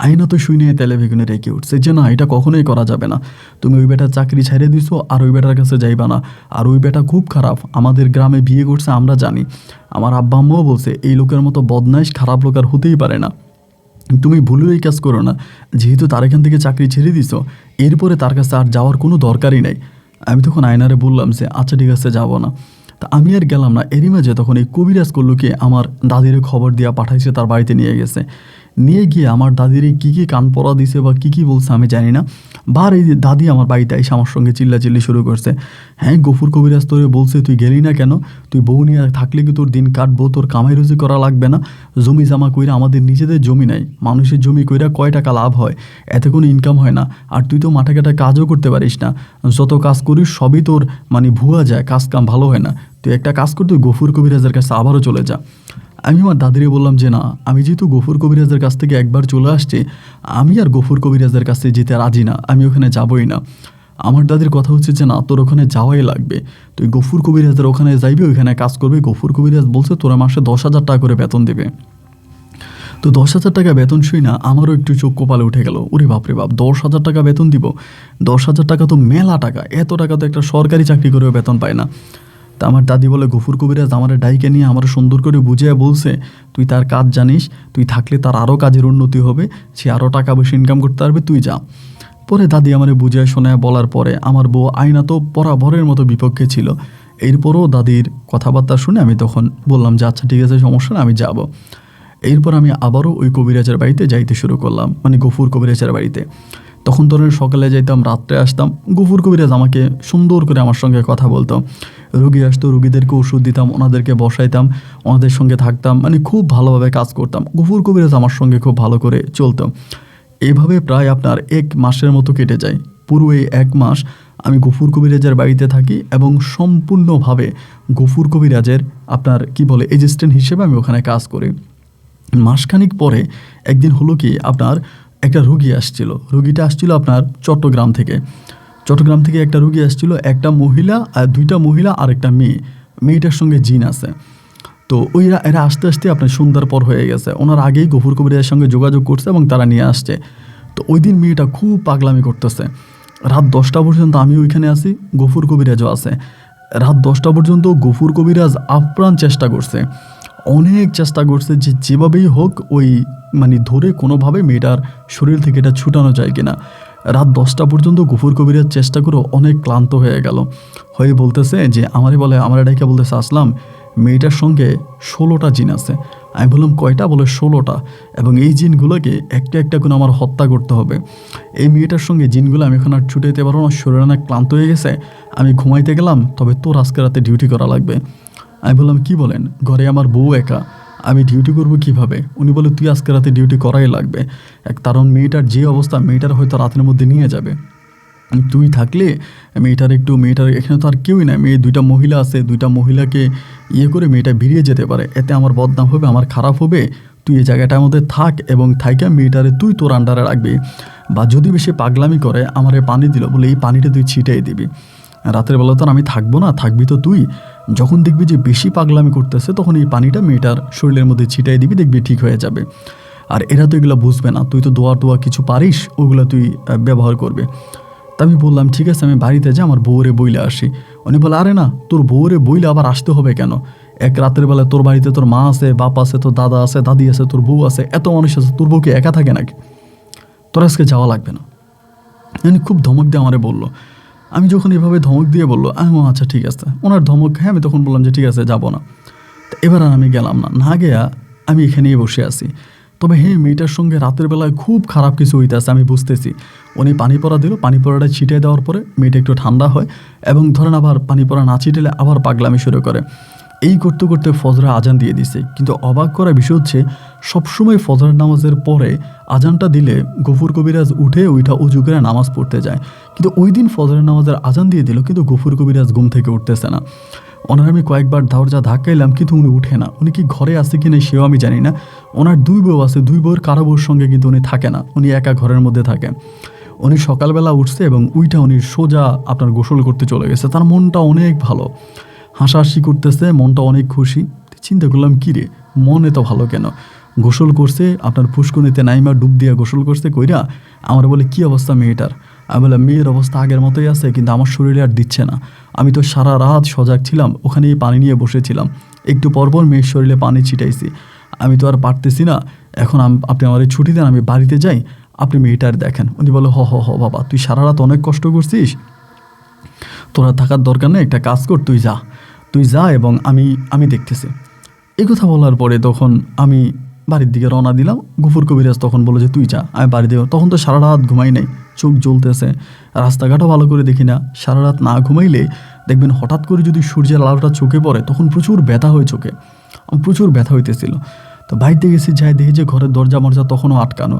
আয়না তো শুনে তেলে বেগুনে রেখে উঠছে যে না এটা কখনোই করা যাবে না, তুমি ওই বেটার চাকরি ছেড়ে দিছো আর ওই বেটার কাছে যাইবা না, আর ওই বেটা খুব খারাপ, আমাদের গ্রামে বিয়ে করছে আমরা জানি, আমার আব্বা আম্মাও বলছে এই লোকের মতো বদমাইশ খারাপ লোক আর হতেই পারে না, তুমি ভুলেও এই কাজ করো না, যেহেতু তার এখান থেকে চাকরি ছেড়ে দিছো এরপরে তার কাছে আর যাওয়ার কোনো দরকারই নাই। আমি তখন আয়নারে বললাম যে আচ্ছা ঠিক আছে যাবো না। তা আমি আর গেলাম না। এরই মাঝে তখন এই কবিরাজ কল্লুকে আমার দাদির খবর দিয়া পাঠাইছে, তার বাড়িতে নিয়ে গেছে। নিয়ে গিয়ে আমার দাদির কী কী কান পড়া দিছে বা কী বলছে আমি জানি না, এই দাদি আমার বাড়িতে এসে আমার সঙ্গে চিল্লাচিল্লি শুরু করছে। হ্যাঁ গফুর কবিরাজ তোরে বলছে তুই গেলি না কেন, তুই বউ নিয়ে থাকলে কি তোর দিন কাটবো, তোর কামাই রুজি করা লাগবে না, জমি জামা কইরা, আমাদের নিজেদের জমি নাই, মানুষের জমি কইরা কয় টাকা লাভ হয়, এতে কোনো ইনকাম হয় না, আর তুই তো মাঠে ঘাটে কাজও করতে পারিস না, যত কাজ করিস সবই তোর ভুয়া যায়, কাজ কাম ভালো হয় না, তুই একটা কাজ কর, তুই গফুর কবিরাজের কাছে আবারও চলে যা। আমি আমার দাদিরে বললাম যে না, আমি যেহেতু গফুর কবিরাজের কাছ থেকে একবার চলে আসছি, আমি আর গফুর কবিরাজের কাছে যেতে রাজি না, আমি ওখানে যাবই না। আমার দাদির কথা হচ্ছে যে না তোর ওখানে যাওয়াই লাগবে, তুই গফুর কবিরাজের ওখানে যাইবি, ওইখানে কাজ করবি, গফুর কবিরাজ বলছে তোরা মাসে 10,000 টাকা করে বেতন দেবে। তো 10,000 টাকা বেতন শুই না আমারও একটু চোখ কপালে উঠে গেল, ওরে বাপরে বাপ 10,000 টাকা বেতন দিব, 10,000 টাকা তো মেলা টাকা, এত টাকা তো একটা সরকারি চাকরি করেও বেতন পায় না। তা আমার দাদি বলে গফুর কবিরাজ আমার ডাইকে নিয়ে আমার সুন্দর করে বুঝিয়ে বলছে তুই তার কাজ জানিস, তুই থাকলে তার আরও কাজের উন্নতি হবে, সে আরও টাকা পয়সা ইনকাম করতে পারবে, তুই যা। পরে দাদি আমারে বুঝিয়ে শোনায় বলার পরে আমার বউ আয়না তো বরাবরের মতো বিপক্ষে ছিল। এরপরও দাদির কথাবার্তা শুনে আমি তখন বললাম যে আচ্ছা ঠিক আছে, সমস্যা না, আমি যাব। এরপর আমি আবারও ওই কবিরাজের বাড়িতে যাইতে শুরু করলাম, মানে গফুর কবিরাজের বাড়িতে। তখন ধরেন সকালে যাইতাম, রাত্রে আসতাম। গফুর কবিরাজ আমাকে সুন্দর করে আমার সঙ্গে কথা বলতো। রুগী আসতো, রুগীদেরকে ওষুধ দিতাম, ওনাদেরকে বসাইতাম, ওনাদের সঙ্গে থাকতাম, মানে খুব ভালোভাবে কাজ করতাম। গফুর কবিরাজ আমার সঙ্গে খুব ভালো করে চলতো। এইভাবে প্রায় আপনার 1 মাসের মতো কেটে যায়। পুরো এই 1 মাস আমি গফুর কবিরাজের বাড়িতে থাকি এবং সম্পূর্ণভাবে গফুর কবিরাজের আপনার কি বলে এসিস্ট্যান্ট হিসেবে আমি ওখানে কাজ করি। মাসখানিক পরে একদিন হলো কি, আপনার একটা রুগী আসছিল। রুগীটা আসছিল আপনার চট্টগ্রাম থেকে। চট্টগ্রাম থেকে একটা রুগী আসছিল, একটা মহিলা আর 2টা মহিলা আর একটা মেয়ে। মেয়েটার সঙ্গে জিন আছে। তো এরা আস্তে আস্তে আপনার সন্ধ্যার পর হয়ে গেছে। ওনার আগেই গফুর কবিরাজের সঙ্গে যোগাযোগ করছে এবং তারা নিয়ে আসছে। তো ওই দিন মেয়েটা খুব পাগলামি করতেছে। রাত 10টা পর্যন্ত আমি ওইখানে আছি, গফুর কবিরাজও আছে। রাত 10টা পর্যন্ত গফুর কবিরাজ আপ্রাণ চেষ্টা করছে, অনেক চেষ্টা করছে যে যেভাবেই হোক ওই মানে ধরে কোনোভাবে মেয়েটার শরীর থেকে এটা ছুটানো যায় কিনা। রাত 10টা পর্যন্ত গফুর কবিরাজ চেষ্টা করে অনেক ক্লান্ত হয়ে গেল। হয়ে বলতেছে যে আমার ডাইকা বলতেছে, আসলাম, মেয়েটার সঙ্গে 16টা জিন আছে। আমি বললাম কয়টা? বলে 16টা, এবং এই জিনগুলোকে একটা একটা করে আমার হত্যা করতে হবে। এই মেয়েটার সঙ্গে জিনগুলো আমি এখন আর ছুটাইতে পারবো না, শরীর অনেক ক্লান্ত হয়ে গেছে, আমি ঘুমাইতে গেলাম, তবে তোর আজকে রাতে ডিউটি করা লাগবে। আমি বললাম কি বলেন, ঘরে আমার বউ একা, আমি ডিউটি করব কিভাবে? উনি বলে তুই আজকে রাতে ডিউটি করাই লাগবে, কারণ মেয়েটার যে অবস্থা, মেয়েটার হয়তো রাতের মধ্যে নিয়ে যাবে। তুই থাকলে মেয়েটার এখানে তো আর কেউই নাই, মেয়ে 2টা মহিলা আছে, 2টা মহিলাকে করে মেয়েটা বেরিয়ে যেতে পারে, এতে আমার বদনাম হবে, আমার খারাপ হবে। তুই এই জায়গাটার মধ্যে থাক এবং থাইকা মেয়েটারে তুই তোর আন্ডারে রাখবি, বা যদি বেশি পাগলামি করে আমারে পানি দিল, বলে এই পানিটা তুই ছিটাই দিবি। রাতের বেলা তো আমি থাকবো না, থাকবি তো তুই। যখন দেখবি যে বেশি পাগলামি করতেছে তখন এই পানিটা মেয়েটার শরীরের মধ্যে ছিটাই দিবি, দেখবি ঠিক হয়ে যাবে। আর এরা তো এগুলো বুঝবে না, তুই তো দোয়া কিছু পারিস, ওগুলো তুই ব্যবহার করবে। তা আমি বললাম ঠিক আছে, আমি বাড়িতে যাই, আমার বউরে বইলে আসি। উনি বলে আরে না, তোর বউরে বইলে আবার আসতে হবে কেন? এক রাতের বেলা তোর বাড়িতে তোর মা আছে, বাপ আছে, তোর দাদা আছে, দাদি আছে, তোর বউ আছে, এত মানুষ আছে, তোর বউকে একা থাকে নাকি? তোর আজকে যাওয়া লাগবে না। উনি খুব ধমক দিয়ে আমারে বললো। আমি যখন এভাবে ধমক দিয়ে বললো, আমি আচ্ছা ঠিক আছে, ওনার ধমক হ্যাঁ, আমি তখন বললাম যে ঠিক আছে, যাবো না। তো এবার আর আমি গেলাম না গেয়া আমি এখানেই বসে আছি। তবে হ্যাঁ, মেয়েটার সঙ্গে রাতের বেলায় খুব খারাপ কিছু হইতেছে, আমি বুঝতেছি। উনি পানি পড়া দিল, পানি পড়াটা ছিটিয়ে দেওয়ার পরে মেয়েটা একটু ঠান্ডা হয়, এবং ধরেন আবার পানি পড়া না ছিটেলে আবার পাগলামি শুরু করে। এই করতে করতে ফজরের আজান দিয়ে দিছে। কিন্তু অবাক করা বিষয় হচ্ছে, সবসময় ফজরের নামাজের পরে আজানটা দিলে গফুর কবিরাজ ওইটা উজু করে নামাজ পড়তে যায়। কিন্তু ওই দিন ফজরের নামাজের আজান দিয়ে দিল, কিন্তু গফুর কবিরাজ ঘুম থেকে উঠতেছে না। ওনার আমি কয়েকবার দরজা ধাক্কাইলাম, কিন্তু উনি উঠে না। উনি কি ঘরে আছে কি না সেও আমি জানি না। ওনার 2 বউ আছে, 2 বউয়ের কারো বউর সঙ্গে কিন্তু উনি থাকে না, উনি একা ঘরের মধ্যে থাকে। উনি সকালবেলা উঠছে এবং উনি সোজা আপনার গোসল করতে চলে গেছে। তার মনটা অনেক ভালো, হাসাহাসি করতেছে, মনটা অনেক খুশি। চিন্তা করলাম কী রে, মন এত ভালো কেন? গোসল করছে, আপনার পুষ্করিণীতে নাইমা ডুব দিয়ে গোসল করছে, কইরা আমার বলে কী অবস্থা মেয়েটার? আমি বললাম মেয়ের অবস্থা আগের মতোই আছে, কিন্তু আমার শরীরে আর দিচ্ছে না। আমি তো সারা রাত সজাগ ছিলাম, ওখানেই পানি নিয়ে বসেছিলাম, একটু পরপর মেয়ের শরীরে পানি ছিটাইছি। আমি তো আর পারতেছি না, এখন আপনি আমার ছুটি দেন, আমি বাড়িতে যাই, আপনি মেয়েটার দেখেন। উনি বলে হ হ হ বাবা, তুই সারা রাত অনেক কষ্ট করছিস, তোরা থাকার দরকার নেই, একটা কাজ কর, তুই যা এবং আমি দেখতেছি। এই কথা বলার পরে তখন আমি বাড়ির দিকে রওনা দিলাম। গফুর কবিরাজ তখন বললো যে তুই যা, আমি বাড়িতে। তখন তো সারা রাত ঘুমাই নাই, চোখ জ্বলতেছে, রাস্তাঘাটও ভালো করে দেখি না। সারা রাত না ঘুমাইলে দেখবেন হঠাৎ করে যদি সূর্যের আলোটা চোখে পড়ে তখন প্রচুর ব্যথা হয় চোখে, প্রচুর ব্যথা হইতেছিল। তো বাড়িতে গেছি, যাই দেখি যে ঘরের দরজা মরজা তখনও আটকানো।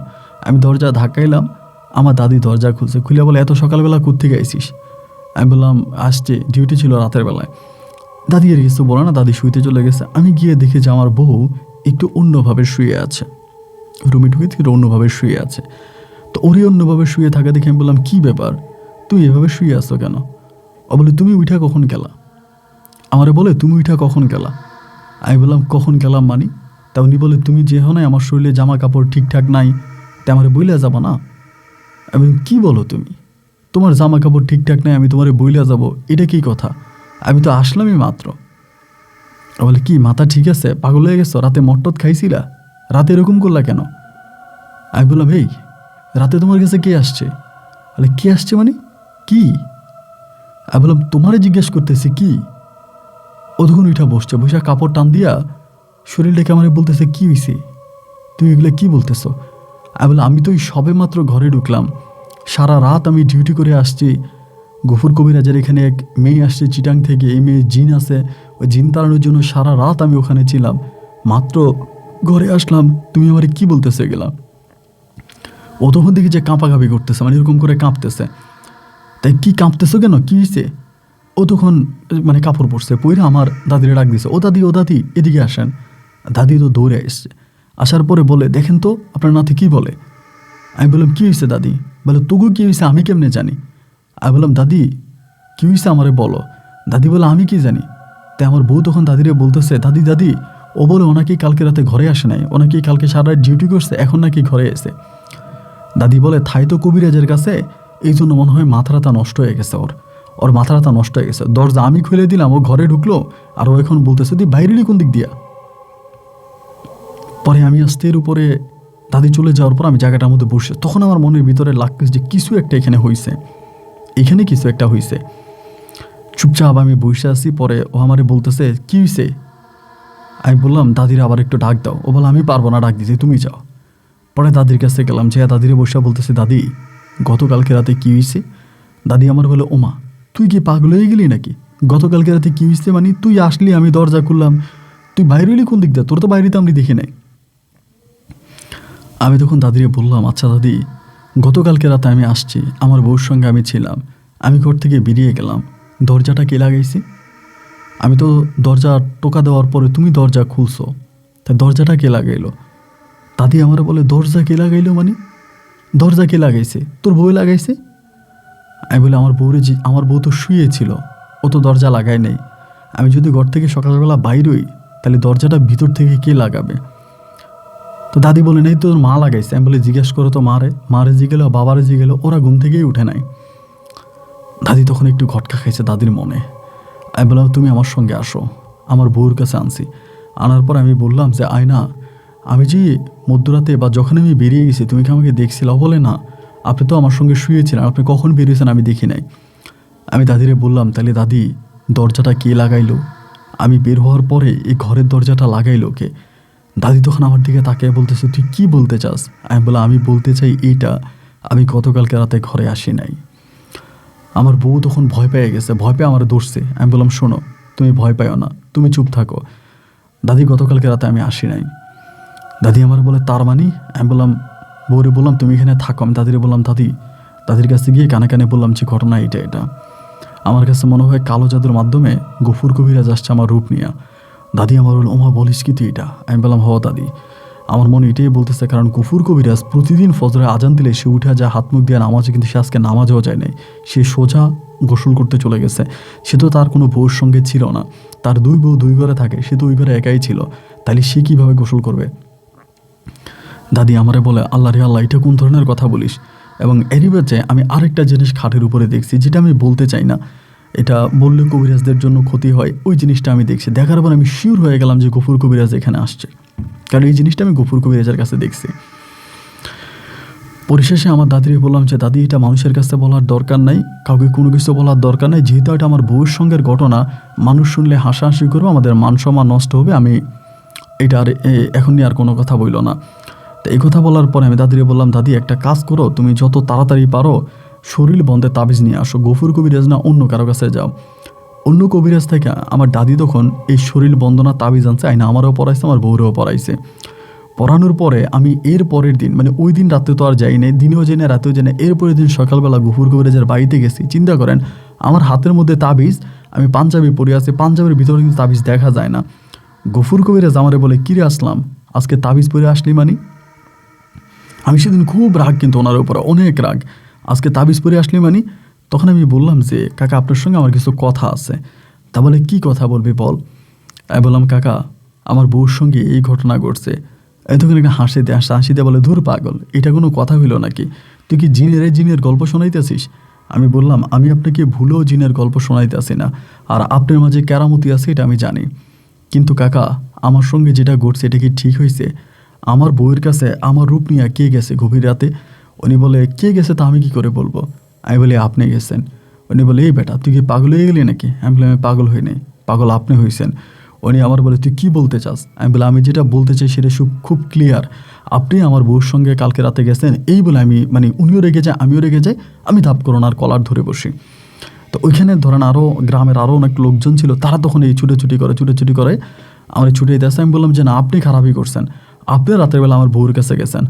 আমি দরজা ধাক্কাইলাম, আমার দাদি দরজা খুলছে, খুলে বলে এত সকালবেলা কোত্থেকে আইসিস? আমি বললাম আসছে, ডিউটি ছিল রাতের বেলায়। দাদি আর কিছু বলে না, দাদি শুইতে চলে গেছে। আমি গিয়ে দেখি যে আমার বউ একটু অন্যভাবে শুয়ে আছে, রুমে ঢুকে থেকে অন্যভাবে শুয়ে আছে। তো ওরই অন্যভাবে শুয়ে থাকা দেখে আমি বললাম কী ব্যাপার, তুই এভাবে শুয়ে আসছো কেন? ও বলে তুমি উঠা কখন গেলা? আমারে বলে তুমি উঠা কখন গেলা? আমি বললাম কখন গেলাম মানি? তা উনি বলে তুমি যে হয় আমার শরীরে জামা কাপড় ঠিকঠাক নাই, তা আমারে বইলা যাবো না? আমি কি বলো তুমি, তোমার জামা কাপড় ঠিকঠাক নাই, আমি তোমারে বইলা যাব, এটা কি কথা? আমি তো আসলামই মাত্র। বলে কি মাথা ঠিক আছে, পাগল হয়ে গেছো? রাতে মট্টত খাইছিলা, রাতে এরকম করলা কেন? আমি বললাম এই রাতে তোমার কাছে কে আসছে? বলে কে আসছে মানে কি? আমি বললাম তোমারে জিজ্ঞেস করতেছি কি? ও তখন উঠা বসছে, বসে কাপড় টান দিয়া শরীরটাকে আমার বলতেছে, কি হয়েছে, তুই এগুলো কি বলতেছ? আমি বলে, আমি তো ওই সবে মাত্র ঘরে ঢুকলাম, সারা রাত আমি ডিউটি করে আসছি, গফুর কবিরাজের এখানে এক মেয়ে আসছে চিটাং থেকে, এই মেয়ে জিন আছে, ওই জিন তাড়ানোর জন্য সারা রাত আমি ওখানে ছিলাম, মাত্র ঘরে আসলাম, তুমি আমার কি বলতেছে গেলাম? ও তখন দেখি যে কাঁপাকাঁপি করতেছে, মানে এরকম করে কাঁপতেছে। তাই কি কাঁপতেছো কেন, কি হয়েছে? ও তখন মানে কাপড় পরছে, পইরা আমার দাদিরে ডাক দিছে, ও দাদি, ও দাদি, এদিকে আসেন। দাদি তো দৌড়ে এসছে, আসার পরে বলে, দেখেন তো আপনার নাতি কি বলে। আমি বললাম, কী হয়েছে দাদি? বলে, তবু কী হয়েছে আমি কেমনে জানি? আমি বললাম, দাদি কী হয়েছে আমারে বলো। দাদি বলে, আমি কি জানি। তাই আমার বউ তখন দাদিরে বলতেছে, দাদি দাদি, ও বলে ওনাকেই কালকে রাতে ঘরে আসে নাই, ওনাকেই কালকে সারা রাত ডিউটি করছে, এখন নাকি ঘরে এসে। দাদি বলে, থাই তো কবিরাজের কাছে, এই জন্য মনে হয় মাথাটা নষ্ট হয়ে গেছে, ওর মাথাটা নষ্ট হয়ে গেছে। দরজা আমি খুলে দিলাম, ও ঘরে ঢুকলো, আর ও এখন বলতেছে, তুই বাইরেরই কোন দিক দিয়া। পরে আমি আস্তের উপরে দাদি চলে যাওয়ার পর আমি জায়গাটার মধ্যে বসে, তখন আমার মনের ভিতরে লাগতেছে যে কিছু একটা এখানে হয়েছে, এখানে কিছু একটা হয়েছে। চুপচাপ আমি বসে আছি, পরে ও আমারে বলতেছে, কি হয়েছে? আমি বললাম, দাদির আবার একটু ডাক দাও। ও বলে, আমি পারবো না ডাক দিতে, তুমি যাও। পরে দাদির কাছে গেলাম, যে দাদিরে বসে বলতেছে, দাদি গতকালকে রাতে কী হয়েছে? দাদি আমার বলে, ওমা তুই কি পাগল হয়ে গেলি নাকি? গতকালকে রাতে কী হয়েছে মানে? তুই আসলি, আমি দরজা খুললাম, তুই বাইরে এলি কোন দিক দিয়ে? তোর তো বাইরে তো আমি দেখি নাই। আমি তখন দাদিরে বললাম, আচ্ছা দাদি, গতকালকে রাতে আমি আসছি, আমার বউর সঙ্গে আমি ছিলাম, আমি ঘর থেকে বেরিয়ে গেলাম, দরজাটা কে লাগাইছি? আমি তো দরজা টোকা দেওয়ার পরে তুমি দরজা খুলছো, তাই দরজাটা কে লাগাইলো? দাদি আমার বলে, দরজা কে লাগাইলো মানে? দরজা কে লাগাইছে? তোর বউ লাগাইছে। আমি বলে, আমার বউ তো শুয়েছিল, ও তো দরজা লাগায় নেই। আমি যদি ঘর থেকে সকালবেলা বাইর হই, তাহলে দরজাটা ভিতর থেকে কে লাগাবে? তো দাদি বলে, নাই তোর মা লাগাইছে। আমি বলে, জিজ্ঞেস করো তো মারে জিগেলো, বাবারে জিগেলো, ওরা ঘুম থেকেই উঠে নাই। দাদি তখন একটু ঘটকা খাইছে দাদির মনে। আমি বললাম, তুমি আমার সঙ্গে আসো, আমার বউর কাছে আনছি। আনার পর আমি বললাম যে, আয়না, আমি যে মধ্যরাতে বা যখন আমি বেরিয়ে গেছি, তুমি কি আমাকে দেখছিলাম? বলে, না, আপনি তো আমার সঙ্গে শুয়েছিলেন, আপনি কখন বেরিয়েছেন আমি দেখি নাই। আমি দাদিরে বললাম, তাহলে দাদি দরজাটা কে লাগাইলো? আমি বের হওয়ার পরে এই ঘরের দরজাটা লাগাইলো কে? দাদি তখন আমার দিকে তাকিয়ে বলতেছে, তুই কি বলতে চাস? আমি বললাম, আমি বলতে চাই এইটা, আমি গতকালকে রাতে ঘরে আসি নাই। আমার বউ তখন ভয় পেয়ে গেছে, ভয় পেয়ে আমার ধরছে। আমি বললাম, শোনো, তুমি ভয় পাইও না, তুমি চুপ থাকো, দাদি গতকালকে রাতে আমি আসি নাই। দাদি আমার বলে, তার মানে? আমি বললাম, বউরে বললাম, তুমি এখানে থাকো। আমি দাদিরে বললাম, দাদির কাছে গিয়ে কানে কানে বললাম যে ঘটনা এটা। আমার কাছে মনে হয় কালো জাদুর মাধ্যমে গফুর কবিরাজ আসছে আমার রূপ নিয়ে। দাদি আমার বলল, ওমা বলিস কি তুই এটা? আমি বললাম, হ দাদি, আমার মনে এটাই বলতেছে, কারণ গফুর কবিরাজ প্রতিদিন ফজরে আজান দিলে সে উঠে যায়, হাত মুখ দিয়ে নামাজে, কিন্তু সে আজকে নামাজেও যায় নাই, সে সোজা গোসল করতে চলে গেছে। সে তো তার কোনো বউর সঙ্গে ছিল না, তার দুই বউ দুই ঘরে থাকে, সে তো ওই ঘরে একাই ছিল, তাহলে সে কীভাবে গোসল করবে? দাদি আমারে বলে, আল্লাহ রে আল্লাহ, এটা কোন ধরনের কথা বলিস? এবং এরই যে আমি আরেকটা জিনিস খাটের উপরে দেখছি, যেটা আমি বলতে চাই না, এটা বললে কবিরাজদের জন্য ক্ষতি হয়, ওই জিনিসটা আমি দেখছি। দেখার পর আমি শিওর হয়ে গেলাম যে গফুর কবিরাজ এখানে আসছে, কারণ এই জিনিসটা আমি গফুর কবিরাজের কাছে দেখছি। পরিশেষে আমার দাদিরে বললাম যে, দাদি এটা মানুষের কাছে বলার দরকার নাই, কাউকে কোনো কিছু বলার দরকার নাই, যেহেতু এটা আমার বউয়ের সঙ্গের ঘটনা, মানুষ শুনলে হাসাহাসি করবে, আমাদের মান সম্মান নষ্ট হবে, আমি এটা আর এখন নিয়ে আর কোনো কথা বইল না। তো এই কথা বলার পরে আমি দাদিরে বললাম, দাদি একটা কাজ করো, তুমি যত তাড়াতাড়ি পারো শরীর বন্ধে তাবিজ নিয়ে আসো, গফুর কবিরাজ না অন্য কারো কাছে যাও। অন্য কবিরাজ থেকে আমার দাদি তখন এই শরীর বন্দনা তাবিজ আনছে, আইনা আমারও পড়াইছে, আমার বউরেও পড়াইছে। পড়ানোর পরে আমি এর পরের দিন, মানে ওই দিন রাতে তো আর যাই নাই, দিনেও যাই না, রাতেও যাই না, এর পরের দিন সকালবেলা গফুর কবিরাজের বাড়িতে গেছি। চিন্তা করেন, আমার হাতের মধ্যে তাবিজ, আমি পাঞ্জাবি পরে আছি, পাঞ্জাবের ভিতরে কিন্তু তাবিজ দেখা যায় না। গফুর কবিরাজ আমারে বলে, কিরে আসলাম, আজকে তাবিজ পরে আসলি মানে? আমি সেদিন খুব রাগ, কিন্তু ওনার উপরে অনেক রাগ, আজকে তাবিজ পরে আসলি মানে? তখন আমি বললাম যে, কাকা আপনার সঙ্গে আমার কিছু কথা আছে। তা বলে, কি কথা বলবি বল? আমি বললাম, কাকা আমার বউর সঙ্গে এই ঘটনা ঘটছে। তখন একটা হাসি দিয়ে বলে, ধুর পাগল, এটা কোনো কথা হইল নাকি? তুই কি জিনের গল্প শোনাইতেছিস? আমি বললাম, আমি আপনাকে ভুলেও জিনের গল্প শোনাইতেছি না, আর আপনার মাঝে কেরামতি আছে এটা আমি জানি, কিন্তু কাকা আমার সঙ্গে যেটা ঘটছে এটা কি ঠিক হয়েছে? আমার বউয়ের কাছে আমার রূপ নিয়ে কে গেছে গভীর রাতে? উনি বলে, কে গেছে তা আমি কি করে বলবো? আমি বলি, আপনি গেছেন। উনি বলে, এই বেটা তুই কি পাগল হয়ে গেলি নাকি? আমি বলি, আমি পাগল হই নাই, পাগল আপনি হয়েছেন। উনি আমার বলে তুই কী বলতে চাস? আমি বলে আমি যেটা বলতে চাই সেটা খুব ক্লিয়ার। আপনি আমার বউর সঙ্গে কালকে রাতে গেছেন, এই বলে আমি উনিও রেগে যায়, আমিও রেগে যাই, আমি ধাপ করে ওনার কলার ধরে বসি। তো ওইখানে ধরেন আরও গ্রামের আরও অনেক লোকজন ছিল, তারা তখন এই ছুটোছুটি করে আমার ছুটে দিয়েছে। আমি বললাম যে না, আপনি খারাপই করছেন, আপনি রাতের বেলা আমার বউর কাছে গেছেন,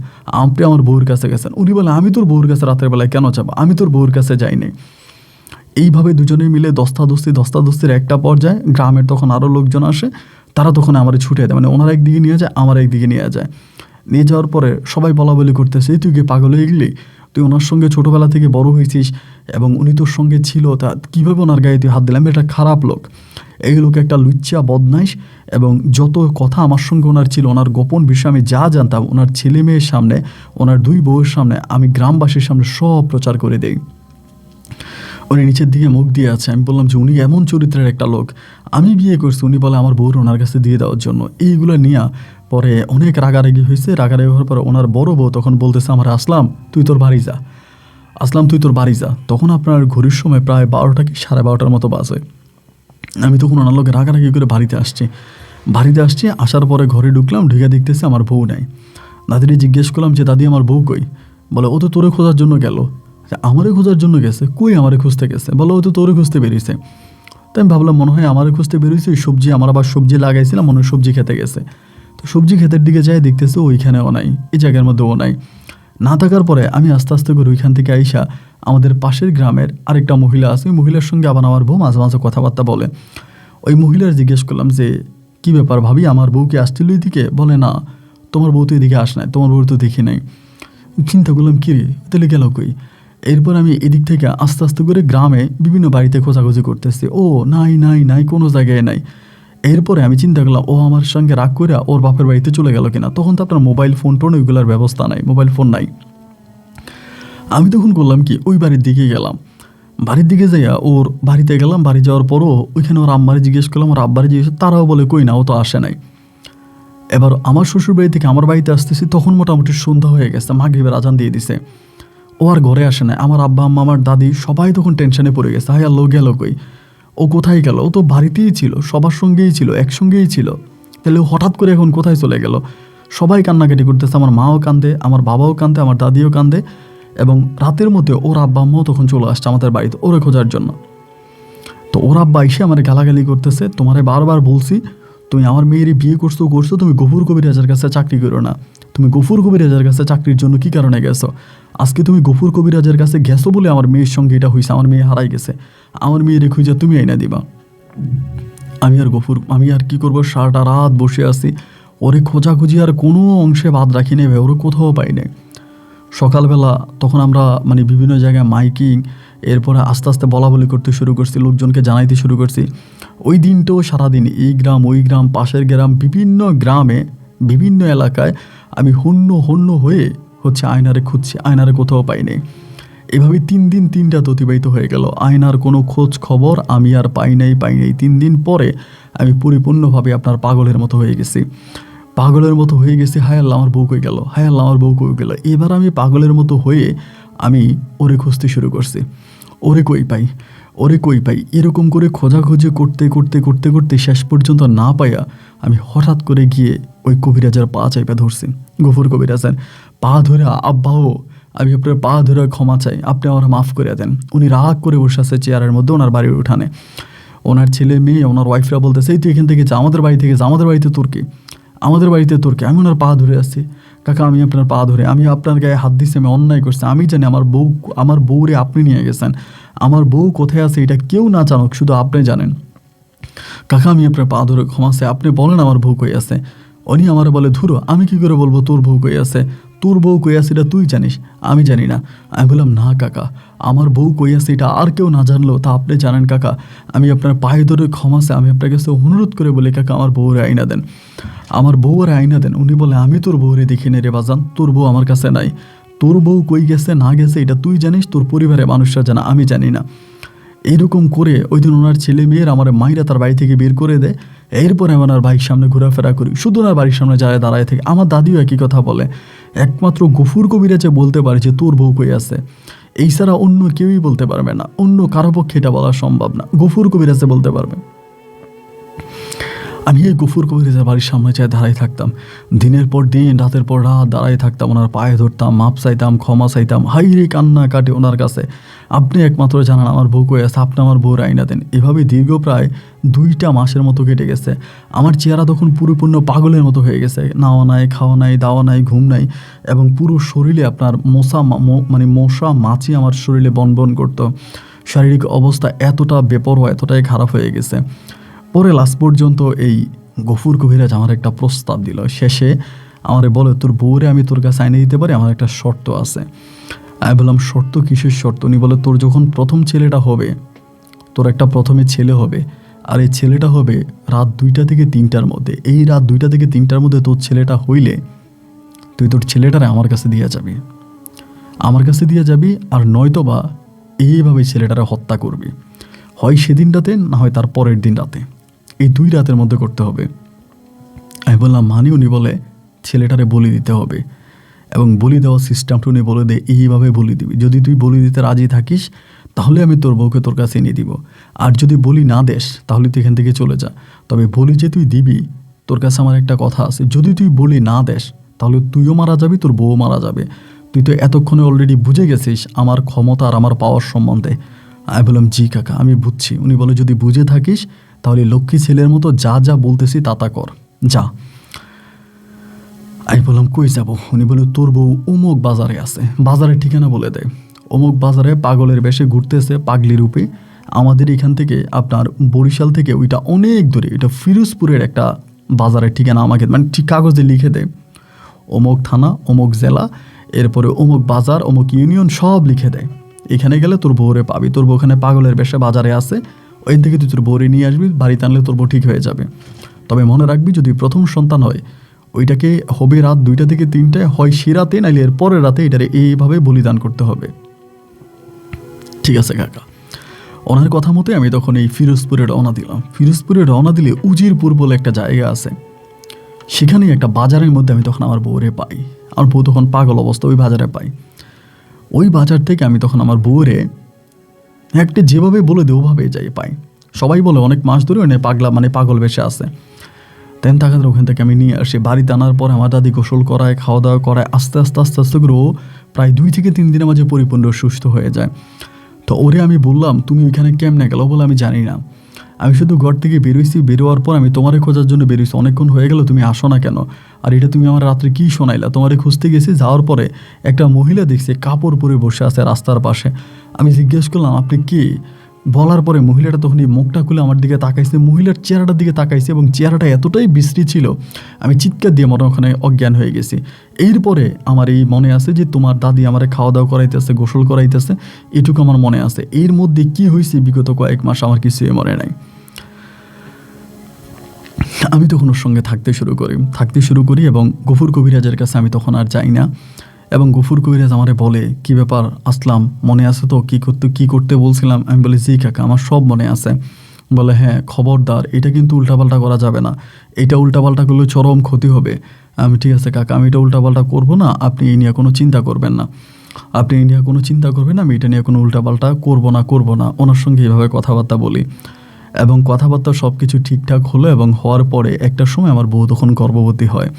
আপনি আমার বউর কাছে গেছেন। উনি বলে আমি তোর বউর কাছে রাতের বেলায় কেন যাবো, আমি তোর বউর কাছে যাইনি। এইভাবে দুজনে মিলে দস্তাদস্তির একটা পর্যায়ে গ্রামের তখন আরও লোকজন আসে, তারা তখন আমার ছুটে দেয়, ওনারা একদিকে নিয়ে যায়, আমার একদিকে নিয়ে যায়। নিয়ে যাওয়ার পরে সবাই বলা বলি করতেছে তুই কি পাগল হয়ে গেলি, তুই ওনার সঙ্গে ছোটোবেলা থেকে বড় হয়েছিস এবং উনি তোর সঙ্গে ছিল, তা কীভাবে ওনার গায়ে তুই হাত দিলাম, এটা খারাপ লোক, এই লোক একটা লুচ্চা বদমাইশ। এবং যত কথা আমার সঙ্গে ওনার ছিল, ওনার গোপন বিষয় আমি যা জানতাম ওনার ছেলে মেয়ের সামনে, ওনার 2 বউয়ের সামনে, আমি গ্রামবাসীর সামনে সব প্রচার করে দেই। উনি নিচের দিকে মুখ দিয়ে আছে। আমি বললাম যে উনি এমন চরিত্রের একটা লোক, আমি বিয়ে করছি, উনি বলে আমার বউর ওনার কাছে দিয়ে দেওয়ার জন্য। এইগুলো নিয়ে পরে অনেক রাগারাগি হয়েছে। রাগারাগি হওয়ার পরে ওনার বড় বউ তখন বলতেছে আমার, আসলাম তুই তোর বাড়ি যা, আসলাম তুই তোর বাড়ি যা। তখন আপনার ঘড়ির সময় প্রায় 12টা কি 12:30 মতো বাজে। আমি তখন ওনার লোকে রাগারাগি করে বাড়িতে আসছি। আসার পরে ঘরে ঢুকলাম, ঢুকে দেখতেছি আমার বউ নাই। দাদিরে জিজ্ঞেস করলাম যে দাদি আমার বউ কই? বলে ও তো তোরে খোঁজার জন্য গেল। আমারে খোঁজার জন্য গেছে? কই আমারে খুঁজতে গেছে? বলো ও তো তোরে খুঁজতে বেরিয়েছে। তো আমি ভাবলাম মনে হয় আমারে খুঁজতে বেরিয়েছে, সবজি আমার আবার সবজি লাগাইছিলাম, মনে হয় সবজি খেতে গেছে। তো সবজি ক্ষেতের দিকে যাই, দেখতেছে ওইখানেও নাই, এই জায়গার মধ্যেও নাই। না থাকার পরে আমি আস্তে আস্তে করে ওইখান থেকে আইসা আমাদের পাশের গ্রামের আরেকটা মহিলা আছে, ওই মহিলার সঙ্গে আবার আমার বউ মাঝে মাঝে কথাবার্তা বলে। ওই মহিলার জিজ্ঞেস করলাম যে কী ব্যাপার ভাবি, আমার বউ কি আসছিল এইদিকে? বলে না, তোমার বউ তো এদিকে আস নাই, তোমার বউ তো দেখি নাই। চিন্তা করলাম কী রে, তাহলে গেল কই? এরপর আমি এদিক থেকে আস্তে আস্তে করে গ্রামে বিভিন্ন বাড়িতে খোঁজাখুঁজি করতেছি, ও নাই কোনো জায়গায় নাই। এরপরে আমি চিন্তা করলাম ও আমার সঙ্গে রাগ করে ওর বাপের বাড়িতে চলে গেল কিনা। তখন তো আপনার মোবাইল ফোন টোন ওইগুলোর ব্যবস্থা নাই, মোবাইল ফোন নাই। আমি তখন করলাম কি, ওই বাড়ির দিকে গেলাম। বাড়ির দিকে যাইয়া ওর বাড়িতে গেলাম। বাড়ি যাওয়ার পরও ওইখানে ওর আম্মারে জিজ্ঞেস করলাম, ওর আব্বারে জিজ্ঞেস, তারাও বলে কই না, ও তো আসে নাই। এবার আমার শ্বশুর বাড়ি থেকে আমার বাড়িতে আসতেছি, তখন মোটামুটি সন্ধ্যা হয়ে গেছে, মাগরিবের আজান দিয়ে দিছে। ও আর ঘরে আসে না। আমার আব্বা আম্মা, আমার দাদি সবাই তখন টেনশনে পড়ে গেছে, হাই আল্লাহ গেল কই, ও কোথায় গেল? ও তো বাড়িতেই ছিল, সবার সঙ্গেই ছিল, একসঙ্গেই ছিল, তাহলে ও হঠাৎ করে এখন কোথায় চলে গেল? সবাই কান্নাকাটি করতেছে, আমার মাও কান্দে, আমার বাবাও কান্দে, আমার দাদিও কান্দে। এবং রাতের মধ্যে ওর আব্বা আম্মাও তখন চলে আসছে আমাদের বাড়িতে ওরে খোঁজার জন্য। তো ওর আব্বা এসে আমার গালাগালি করতেছে, তোমারে বারবার বলছি তুমি আমার মেয়েরই বিয়ে করছো, তুমি গফুর কবিরাজের কাছে চাকরি করো না, তুমি গফুর কবিরাজের কাছে চাকরির জন্য কী কারণে গেছো? আজকে তুমি গফুর কবিরাজের কাছে গেছো বলে আমার মেয়ের সঙ্গে এটা হয়েছে, আমার মেয়ে হারাই গেছে, আমার মেয়ের খুঁজে তুমি আইনা দিবা। আমি আর কি করবো, সারাটা রাত বসে আছি, ওরে খোঁজাখুঁজি আর কোনো অংশে বাদ রাখি নেই, ওরে কোথাও পাই নাই। সকালবেলা তখন আমরা বিভিন্ন জায়গায় মাইকিং, এরপরে আস্তে আস্তে বলা বলি করতে শুরু করছি, লোকজনকে জানাইতে শুরু করছি। ওই দিনটাও সারাদিন এই গ্রাম ওই গ্রাম পাশের গ্রাম বিভিন্ন গ্রামে বিভিন্ন এলাকায় আমি হন্য হয়ে আয়নারে খুঁজছি, আয়নারে কোথাও পাইনি। এভাবে 3 দিন 3 রাত অতিবাহিত হয়ে গেল, আয়নার কোনো খোঁজ খবর আমি আর পাই নাই। 3 দিন পরে আমি পরিপূর্ণভাবে আপনার পাগলের মতো হয়ে গেছি। হায় আল্লাহ আমার বউ কই গেল। এবার আমি পাগলের মতো হয়ে আমি ওরে খুঁজতে শুরু করছি, ওরে কই পাই। এরকম করে খোঁজাখুঁজি করতে শেষ পর্যন্ত না পাইয়া আমি হঠাৎ করে গিয়ে ওই কবিরাজের পা চাইপা ধরছি, গফুর কবিরাজের পা ধরে, আব্বাও আমি আপনার পা ধরে ক্ষমা চাই, আপনি আমার মাফ করে দেন। উনি রাগ করে বসে আছে চেয়ারের মধ্যে ওনার বাড়ির উঠানে। ওনার ছেলে মেয়ে ওনার ওয়াইফরা বলতেছে এই তুই এখান থেকে যা, আমাদের বাড়ি থেকে যা, আমাদের বাড়িতে তোর কি? আমি ওনার পা ধরে আসছি, কাকা আমি আপনার পা ধরে, আমি আপনার গায়ে হাত দিচ্ছি, আমি অন্যায় করছি, আমি জানি আমার বউরে আপনি নিয়ে গেছেন, আমার বউ কোথায় আছে এটা কেউ না জানুক, শুধু আপনি জানেন। কাকা আমি আপনার পা ধরে ক্ষমাছে, আপনি বলেন আমার বউ কই আছে। উনি আমার বলে ধুরো, আমি কি করে বলবো তোর বউ কই আছে? তোর বউ কই আছে এটা তুই জানিস, আমি জানি না। আমি বললাম না কাকা, আমার বউ কই আছে এটা আর কেউ না জানলো তা আপনি জানেন কাকা, আমি আপনার পায়ে ধরে ক্ষমাছে, আমি আপনার কাছে অনুরোধ করে বলি কাকা আমার বউরে আইনা দেন, আমার বউরে আইনা দেন। উনি বলে আমি তোর বউরে দেখি নে রে বাজান, তোর বউ আমার কাছে নাই, তোর বউ কই গেছে না গেছে এটা তুই জানিস, তোর পরিবারের মানুষরা জানা, আমি জানি না। এইরকম করে ওই দিন ওনার ছেলে মেয়ের আমার মাইরা তার বাড়ি থেকে বের করে দেয়। এরপরে আমি ওনার বাড়ির সামনে ঘোরাফেরা করি, শুধু ওনার বাড়ির সামনে যায় দাঁড়ায় থেকে। আমার দাদিও একই কথা বলে, একমাত্র গফুর কবিরাজে বলতে পারে যে তোর বউ কই আছে, এই ছাড়া অন্য কেউই বলতে পারবে না, অন্য কারো পক্ষে এটা বলা সম্ভব না, গফুর কবিরাজে বলতে পারবে। আমি এই গফুর কবিরাজের বাড়ির সামনে চাই দাঁড়াই থাকতাম, দিনের পর দিন রাতের পর রাত দাঁড়াই থাকতাম, ওনার পায়ে ধরতাম, মাপ চাইতাম, ক্ষমা চাইতাম, হাইরে কান্না কাটে ওনার কাছে, আপনি একমাত্র জানান আমার বউ কই আছে, আপনি আমার বউ আইনা দেন। এভাবে দীর্ঘ প্রায় 2টা মাসের মতো কেটে গেছে। আমার চেহারা তখন পরিপূর্ণ পাগলের মতো হয়ে গেছে, নাওয়া নাই, খাওয়া নাই, দাওয়া নাই, ঘুম নাই, এবং পুরো শরীরে আপনার মানে মশা মাছি আমার শরীরে বনবন করতো। শারীরিক অবস্থা এতটা বেপরোয়া, এতটাই খারাপ হয়ে গেছে। পরে লাস্ট পর্যন্ত এই গফুর কবিরাজ আমার একটা প্রস্তাব দিল। শেষে আমারে বলে, তোর বউরে আমি তোর কাছে আইনে দিতে পারি, আমার একটা শর্ত আছে। আমি বললাম, শর্ত কিসের শর্ত? উনি বলে, তোর যখন প্রথম ছেলেটা হবে, তোর একটা প্রথমে ছেলে হবে, আর এই ছেলেটা হবে রাত 2টা থেকে 3টার মধ্যে। এই রাত 2টা থেকে 3টার মধ্যে তোর ছেলেটা হইলে তুই তোর ছেলেটারে আমার কাছে দিয়ে যাবি, আমার কাছে দিয়ে যাবি, আর নয়তো বা এইভাবে ছেলেটারে হত্যা করবি, হয় সেদিন রাতে, না হয় তার পরের দিন রাতে, এই 2 রাতের মধ্যে করতে হবে। আমি বললাম মানি? উনি বলে, ছেলেটারে বলি দিতে হবে, এবং বলি দেওয়ার সিস্টেমটা উনি বলে দে, এইভাবে বলি দিবি, যদি তুই বলি দিতে রাজি থাকিস তাহলে আমি তোর বউকে তোর কাছে এনে দিব, আর যদি বলি না দেস তাহলে তুই এখান থেকে চলে যা। তবে বলি যে তুই দিবি, তোর কাছে আমার একটা কথা আছে, যদি তুই বলি না দেস তাহলে তুইও মারা যাবি, তোর বউও মারা যাবে। তুই তো এতক্ষণে অলরেডি বুঝে গেছিস আমার ক্ষমতা আর আমার পাওয়ার সম্বন্ধে। আমি বললাম, জি কাকা, আমি বুঝছি। উনি বলে, যদি বুঝে থাকিস তাহলে লক্ষ্মী ছেলের মতো যা যা বলতেছি তা তা কর, যা। আমি বললাম, কই যাব? উনি বলে, তোর বউ অমুক বাজারে আছে, বাজারের ঠিকানা বলে দেয়। অমুক বাজারে পাগলের বেশে ঘুরতেছে, পাগলি রূপে। আমাদের এখান থেকে আপনার বরিশাল থেকে ওইটা অনেক দূরে, এটা ফিরোজপুরের একটা বাজারের ঠিকানা আমাকে মানে ঠিক কাগজে লিখে দেয়, অমুক থানা, অমুক জেলা, এরপরে অমুক বাজার, অমুক ইউনিয়ন, সব লিখে দেয়। এখানে গেলে তোর বউরে পাবি, তোর বউ ওখানে পাগলের বেশে বাজারে আছে, ওইখান থেকে তুই তোর বউরে নিয়ে আসবি, বাড়িতে আনলে তোর বউ ঠিক হয়ে যাবে। তবে মনে রাখবি, যদি প্রথম সন্তান হয় ওইটাকে হবে রাত 2টা থেকে 3টায়, হয় সে রাতে নাইলে এর পরের রাতে এটারে এইভাবে বলিদান করতে হবে। ঠিক আছে কাকা। ওনার কথা মতে আমি তখন এই ফিরোজপুরে রওনা দিলাম। ফিরোজপুরে রওনা দিলে উজিরপুর বলে একটা জায়গা আছে, সেখানেই একটা বাজারের মধ্যে আমি তখন আমার বউরে পাই। আমার বউ তখন পাগল অবস্থা, ওই বাজারে পাই। ওই বাজার থেকে আমি তখন আমার বউরে একটা যেভাবে বলে দে ওভাবে যাই পাই। সবাই বলে অনেক মাস ধরে ওখানে পাগল বেশে আছে। তেন তাকাদের ওখান থেকে আমি নিয়ে আসি। বাড়িতে আনার পর আমার দাদি গোসল করায়, খাওয়া দাওয়া করায়, আস্তে আস্তে আস্তে আস্তে করে ও প্রায় 2 থেকে 3 দিনের মাঝে পরিপূর্ণ সুস্থ হয়ে যায়। তো ওরে আমি বললাম, তুমি ওইখানে কেমনে গেল? বলে, আমি জানি না, আমি শুধু ঘর থেকে বেরোইছি, বেরোয়ার পর আমি তোমারে খোঁজার জন্য বেরোইছি, অনেকক্ষণ হয়ে গেল, তুমি আসো না কেন? আর এটা তুমি আমার রাত্রে কী শোনাইলা? তোমারে খুঁজতে গেছি, যাওয়ার পরে একটা মহিলা দেখছি কাপড় পরে বসে আছে রাস্তার পাশে। আমি জিজ্ঞেস করলাম, আপনি কি? বলার পরে মহিলাটা তখন এই মুখটা খুলে আমার দিকে তাকাইছে, মহিলার চেহারাটার দিকে তাকাইছে, এবং চেহারাটা এতটাই বিশ্রী ছিল, আমি চিৎকার দিয়ে মনে ওখানে অজ্ঞান হয়ে গেছি। এরপরে আমার এই মনে আছে যে তোমার দাদি আমারে খাওয়া দাওয়া করাইতেছে, গোসল করাইতেছে, এটুকু আমার মনে আছে। এর মধ্যে কি হয়েছে বিগত কয়েক মাস আমার কিছুই মনে নাই। আমি তখন ওর সঙ্গে থাকতে শুরু করি এবং গফুর কবিরাজের কাছে আমি তখন আর যাই না। এবং গফুর কবিরাজ আমারে বলে, কি ব্যাপার আসলাম, মনে আছে তো কি করতে বলছিলাম? আমি বলি, জি কাকা, আমার সব মনে আছে। বলে, হ্যাঁ খবরদার, এটা কিন্তু উল্টাপাল্টা করা যাবে না, এটা উল্টাপাল্টা করলে চরম ক্ষতি হবে। আমি, ঠিক আছে কাকা, আমি এটা উল্টাপাল্টা করবো না, আপনি এই নিয়ে কোনো চিন্তা করবেন না, আমি এটা নিয়ে কোনো উল্টাপাল্টা করবো না। ওনার সঙ্গে এইভাবে কথাবার্তা বলি এবং কথাবার্তা সব কিছু ঠিকঠাক হলো। এবং হওয়ার পরে একটা সময় আমার বউ তখন গর্ভবতী হয়।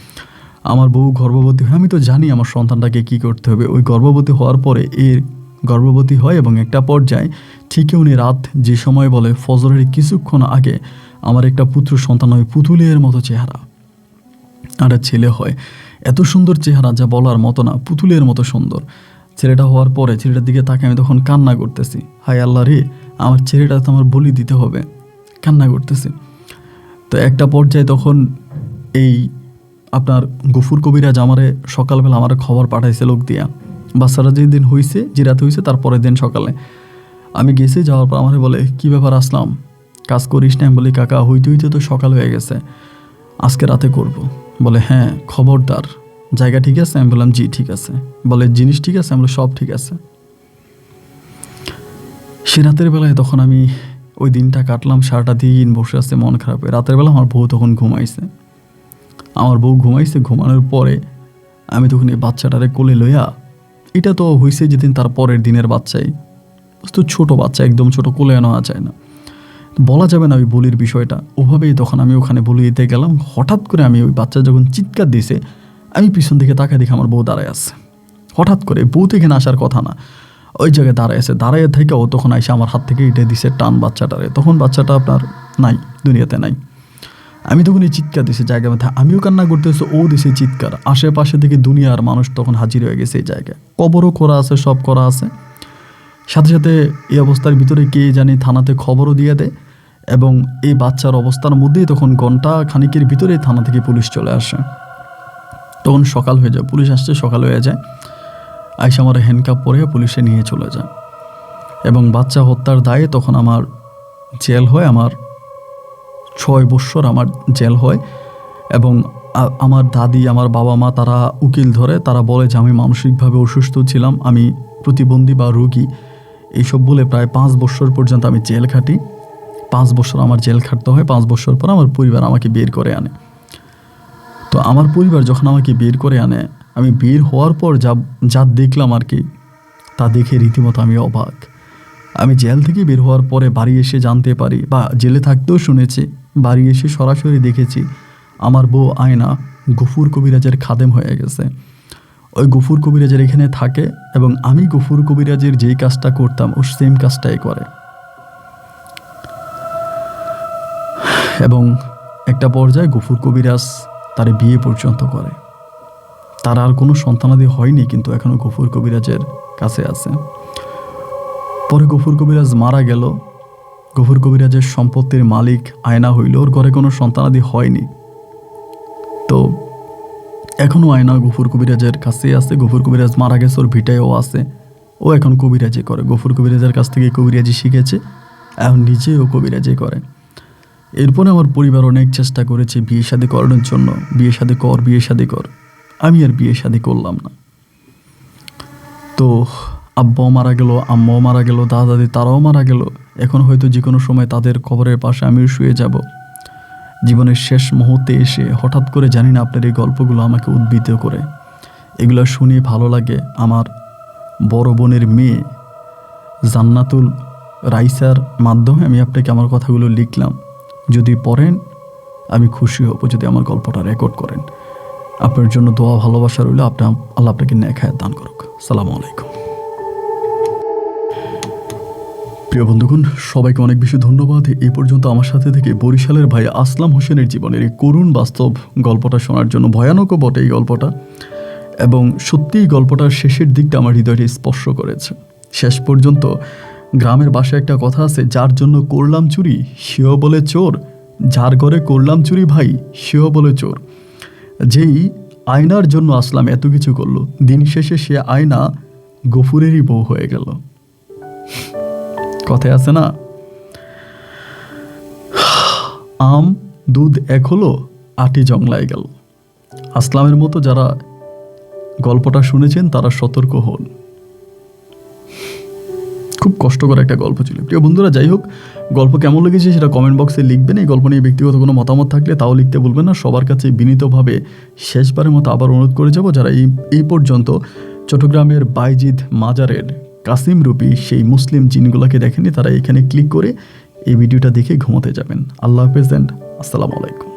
আমি তো জানি আমার সন্তানটাকে কী করতে হবে। ওই গর্ভবতী হওয়ার পরে গর্ভবতী হয় এবং একটা পর্যায়ে ঠিকই উনি রাত যে সময় বলে ফজরের কিছুক্ষণ আগে আমার একটা পুত্র সন্তান হয়, পুতুলের মতো চেহারা, একটা ছেলে হয়। এত সুন্দর চেহারা যা বলার মতো না, পুতুলের মতো সুন্দর। ছেলেটা হওয়ার পরে ছেলেটার দিকে তাকে আমি তখন কান্না করতেছি, হায় আল্লাহ রে, আমার ছেলেটা তো আমার বলি দিতে হবে, কান্না করতেছি। তো একটা পর্যায়ে তখন এই আপনার গফুর কবিরাজ আমারে সকালবেলা আমার খবর পাঠাইছে লোক দিয়া, বাচ্চারা যেদিন হয়েছে, যে রাতে হয়েছে তার পরের দিন সকালে আমি গেছি। যাওয়ার পর আমারে বলে, কি ব্যাপার আসলাম, কাজ করিস না? আমি বলি, কাকা হইতে তো সকাল হয়ে গেছে, আজকে রাতে করব। বলে, হ্যাঁ খবরদার, জায়গা ঠিক আছে? আমি বললাম, জি ঠিক আছে। বলে, জিনিস ঠিক আছে? আমি বলি, সব ঠিক আছে। সে রাতের বেলায় তখন আমি ওই দিনটা কাটলাম, সারাটা দিন বসে আছে মন খারাপ হয়ে। রাতের বেলা আমার বউ তখন ঘুমাইছে। ঘুমানোর পরে আমি তখন এই বাচ্চাটারে কোলে লইয়া, এটা তো হয়েছে যেদিন তার পরের দিনের বাচ্চাই, তো ছোট বাচ্চা, একদম ছোট, কোলে নেওয়া যায় না। বলা যাবে না ওই বলির বিষয়টা। ওভাবেই তখন আমি ওখানে বলি দিতে গেলাম। হঠাৎ করে আমি ওই বাচ্চা যখন চিৎকার দিয়েছে, আমি পিছন দিকে তাকায় দেখি আমার বউ দাঁড়ায় আছে। হঠাৎ করে বউ তো এখানে আসার কথা না, ওই জায়গায় দাঁড়ায় থেকে ও তখন আইসে আমার হাত থেকে এটা দিছে টান বাচ্চাটারে। তখন বাচ্চাটা আপনার নাই, দুনিয়াতে নাই। আমি তখন এই চিৎকার দিছি জায়গার মধ্যে, আমিও কান্না করতেছি, ও দিছে চিৎকার। আশেপাশে থেকে দুনিয়ার মানুষ তখন হাজির হয়ে গেছে এই জায়গায়, কবরও করা আছে, সব করা আছে। সাথে সাথে এই অবস্থার ভিতরে কে জানি থানাতে খবরও দিয়ে দেয়, এবং এই বাচ্চার অবস্থার মধ্যেই তখন ঘন্টা খানিকের ভিতরে থানা থেকে পুলিশ চলে আসে। তখন সকাল হয়ে যায়, পুলিশ আসছে, সকাল হয়ে যায়। আইসা আমার হ্যান্ডকাপ পরে পুলিশে নিয়ে চলে যায়, এবং বাচ্চা হত্যার দায়ে তখন আমার জেল হয়। আমার 6 বৎসর আমার জেল হয়। এবং আমার দাদি, আমার বাবা মা তারা উকিল ধরে, তারা বলে যে আমি মানসিকভাবে অসুস্থ ছিলাম, আমি প্রতিবন্ধী বা রোগী, এইসব বলে প্রায় 5 বৎসর পর্যন্ত আমি জেল খাটি। 5 বৎসর আমার জেল খাটতে হয়। 5 বৎসর পর আমার পরিবার আমাকে বের করে আনে। তো আমার পরিবার যখন আমাকে বের করে আনে, আমি বের হওয়ার পর যা দেখলাম আর কি, তা দেখে রীতিমতো আমি অবাক। আমি জেল থেকে বের হওয়ার পরে বাড়ি এসে জানতে পারি, বা জেলে থাকতেও শুনেছি, বাড়ি এসে সরাসরি দেখেছি আমার বউ আয়না গফুর কবিরাজের খাদেম হয়ে গেছে। ওই গফুর কবিরাজের এখানে থাকে, এবং আমি গফুর কবিরাজের যেই কাজটা করতাম ও সেম কাজটাই করে। এবং একটা পর্যায়ে গফুর কবিরাজ তার বিয়ে পর্যন্ত করে। তার আর কোনো সন্তানাদি হয়নি, কিন্তু এখনও গফুর কবিরাজের কাছে আছে। পরে গফুর কবিরাজ মারা গেল। গফুর কবিরাজের সম্পত্তির মালিক আয়না হইল, ওর ঘরে কোনো সন্তানাদি হয়নি। তো এখনও আয়না গফুর কবিরাজের কাছেই আছে। গফুর কবিরাজ মারা গেছে, ওর ভিটায়ও আছে। ও এখন কবিরাজি করে, গফুর কবিরাজের কাছ থেকে কবিরাজি শিখেছে, এখন নিজেও কবিরাজি করে। এরপরে আমার পরিবার অনেক চেষ্টা করেছে বিয়ে শাদী করানোর জন্য, বিয়ে শাদী কর। আমি আর বিয়ে শাদী করলাম না। তো আব্বাও মারা গেল, আম্মাও মারা গেল, দাদা দাদি তারাও মারা গেল। এখন হয়তো যে কোনো সময় তাদের কবরের পাশে আমিও শুয়ে যাব। জীবনের শেষ মুহূর্তে এসে হঠাৎ করে, জানি না আপনার এই গল্পগুলো আমাকে উদ্বুদ্ধ করে, এগুলো শুনে ভালো লাগে। আমার বড় বোনের মেয়ে জান্নাতুল রাইসার মাধ্যমে আমি আপনাকে আমার কথাগুলো লিখলাম। যদি পড়েন আমি খুশি হব, যদি আমার গল্পটা রেকর্ড করেন। আপনার জন্য দোয়া ভালোবাসা রইল। আল্লাহ আপনাকে নেক হায়াত দান করুক। আসসালামু আলাইকুম। প্রিয় বন্ধুগণ, সবাইকে অনেক বেশি ধন্যবাদ এই পর্যন্ত আমার সাথে থেকে বরিশালের ভাই আসলাম হোসেনের জীবনের এই করুণ বাস্তব গল্পটা শোনার জন্য। ভয়ানকও বটে এই গল্পটা, এবং সত্যিই গল্পটার শেষের দিকটা আমার হৃদয়কে স্পর্শ করেছে। শেষ পর্যন্ত গ্রামের বাসায় একটা কথা আছে, যার জন্য করলাম চুরি সেও বলে চোর, যার ঘরে করলাম চুরি ভাই সেও বলে চোর। যেই আয়নার জন্য আসলাম এত কিছু করলো, দিন শেষে সে আয়না গফুরেরই বউ হয়ে গেল। কথায় আছে না, আম দুধ এক হলো, আটি জংলায় গেল। আসলামের মতো যারা গল্পটা শুনেছেন তারা সতর্ক হন। খুব কষ্টকর একটা গল্প ছিল। প্রিয় বন্ধুরা, যাই হোক, গল্প কেমন লেগেছে সেটা কমেন্ট বক্সে লিখবেন। এই গল্প নিয়ে ব্যক্তিগত কোনো মতামত থাকলে তাও লিখতে বলবেন না। সবার কাছে বিনীতভাবে শেষবারের মতো আবার অনুরোধ করে যাব, যারা এই পর্যন্ত চট্টগ্রামের বাইজিদ মাজারের কাসিম রূপী সেই মুসলিম জিনগুলোকে দেখেনি, তারা এখানে ক্লিক করে এই ভিডিওটা দেখে ঘুমাতে যাবেন। আল্লাহ হাফেজ এন্ড আসসালামু আলাইকুম।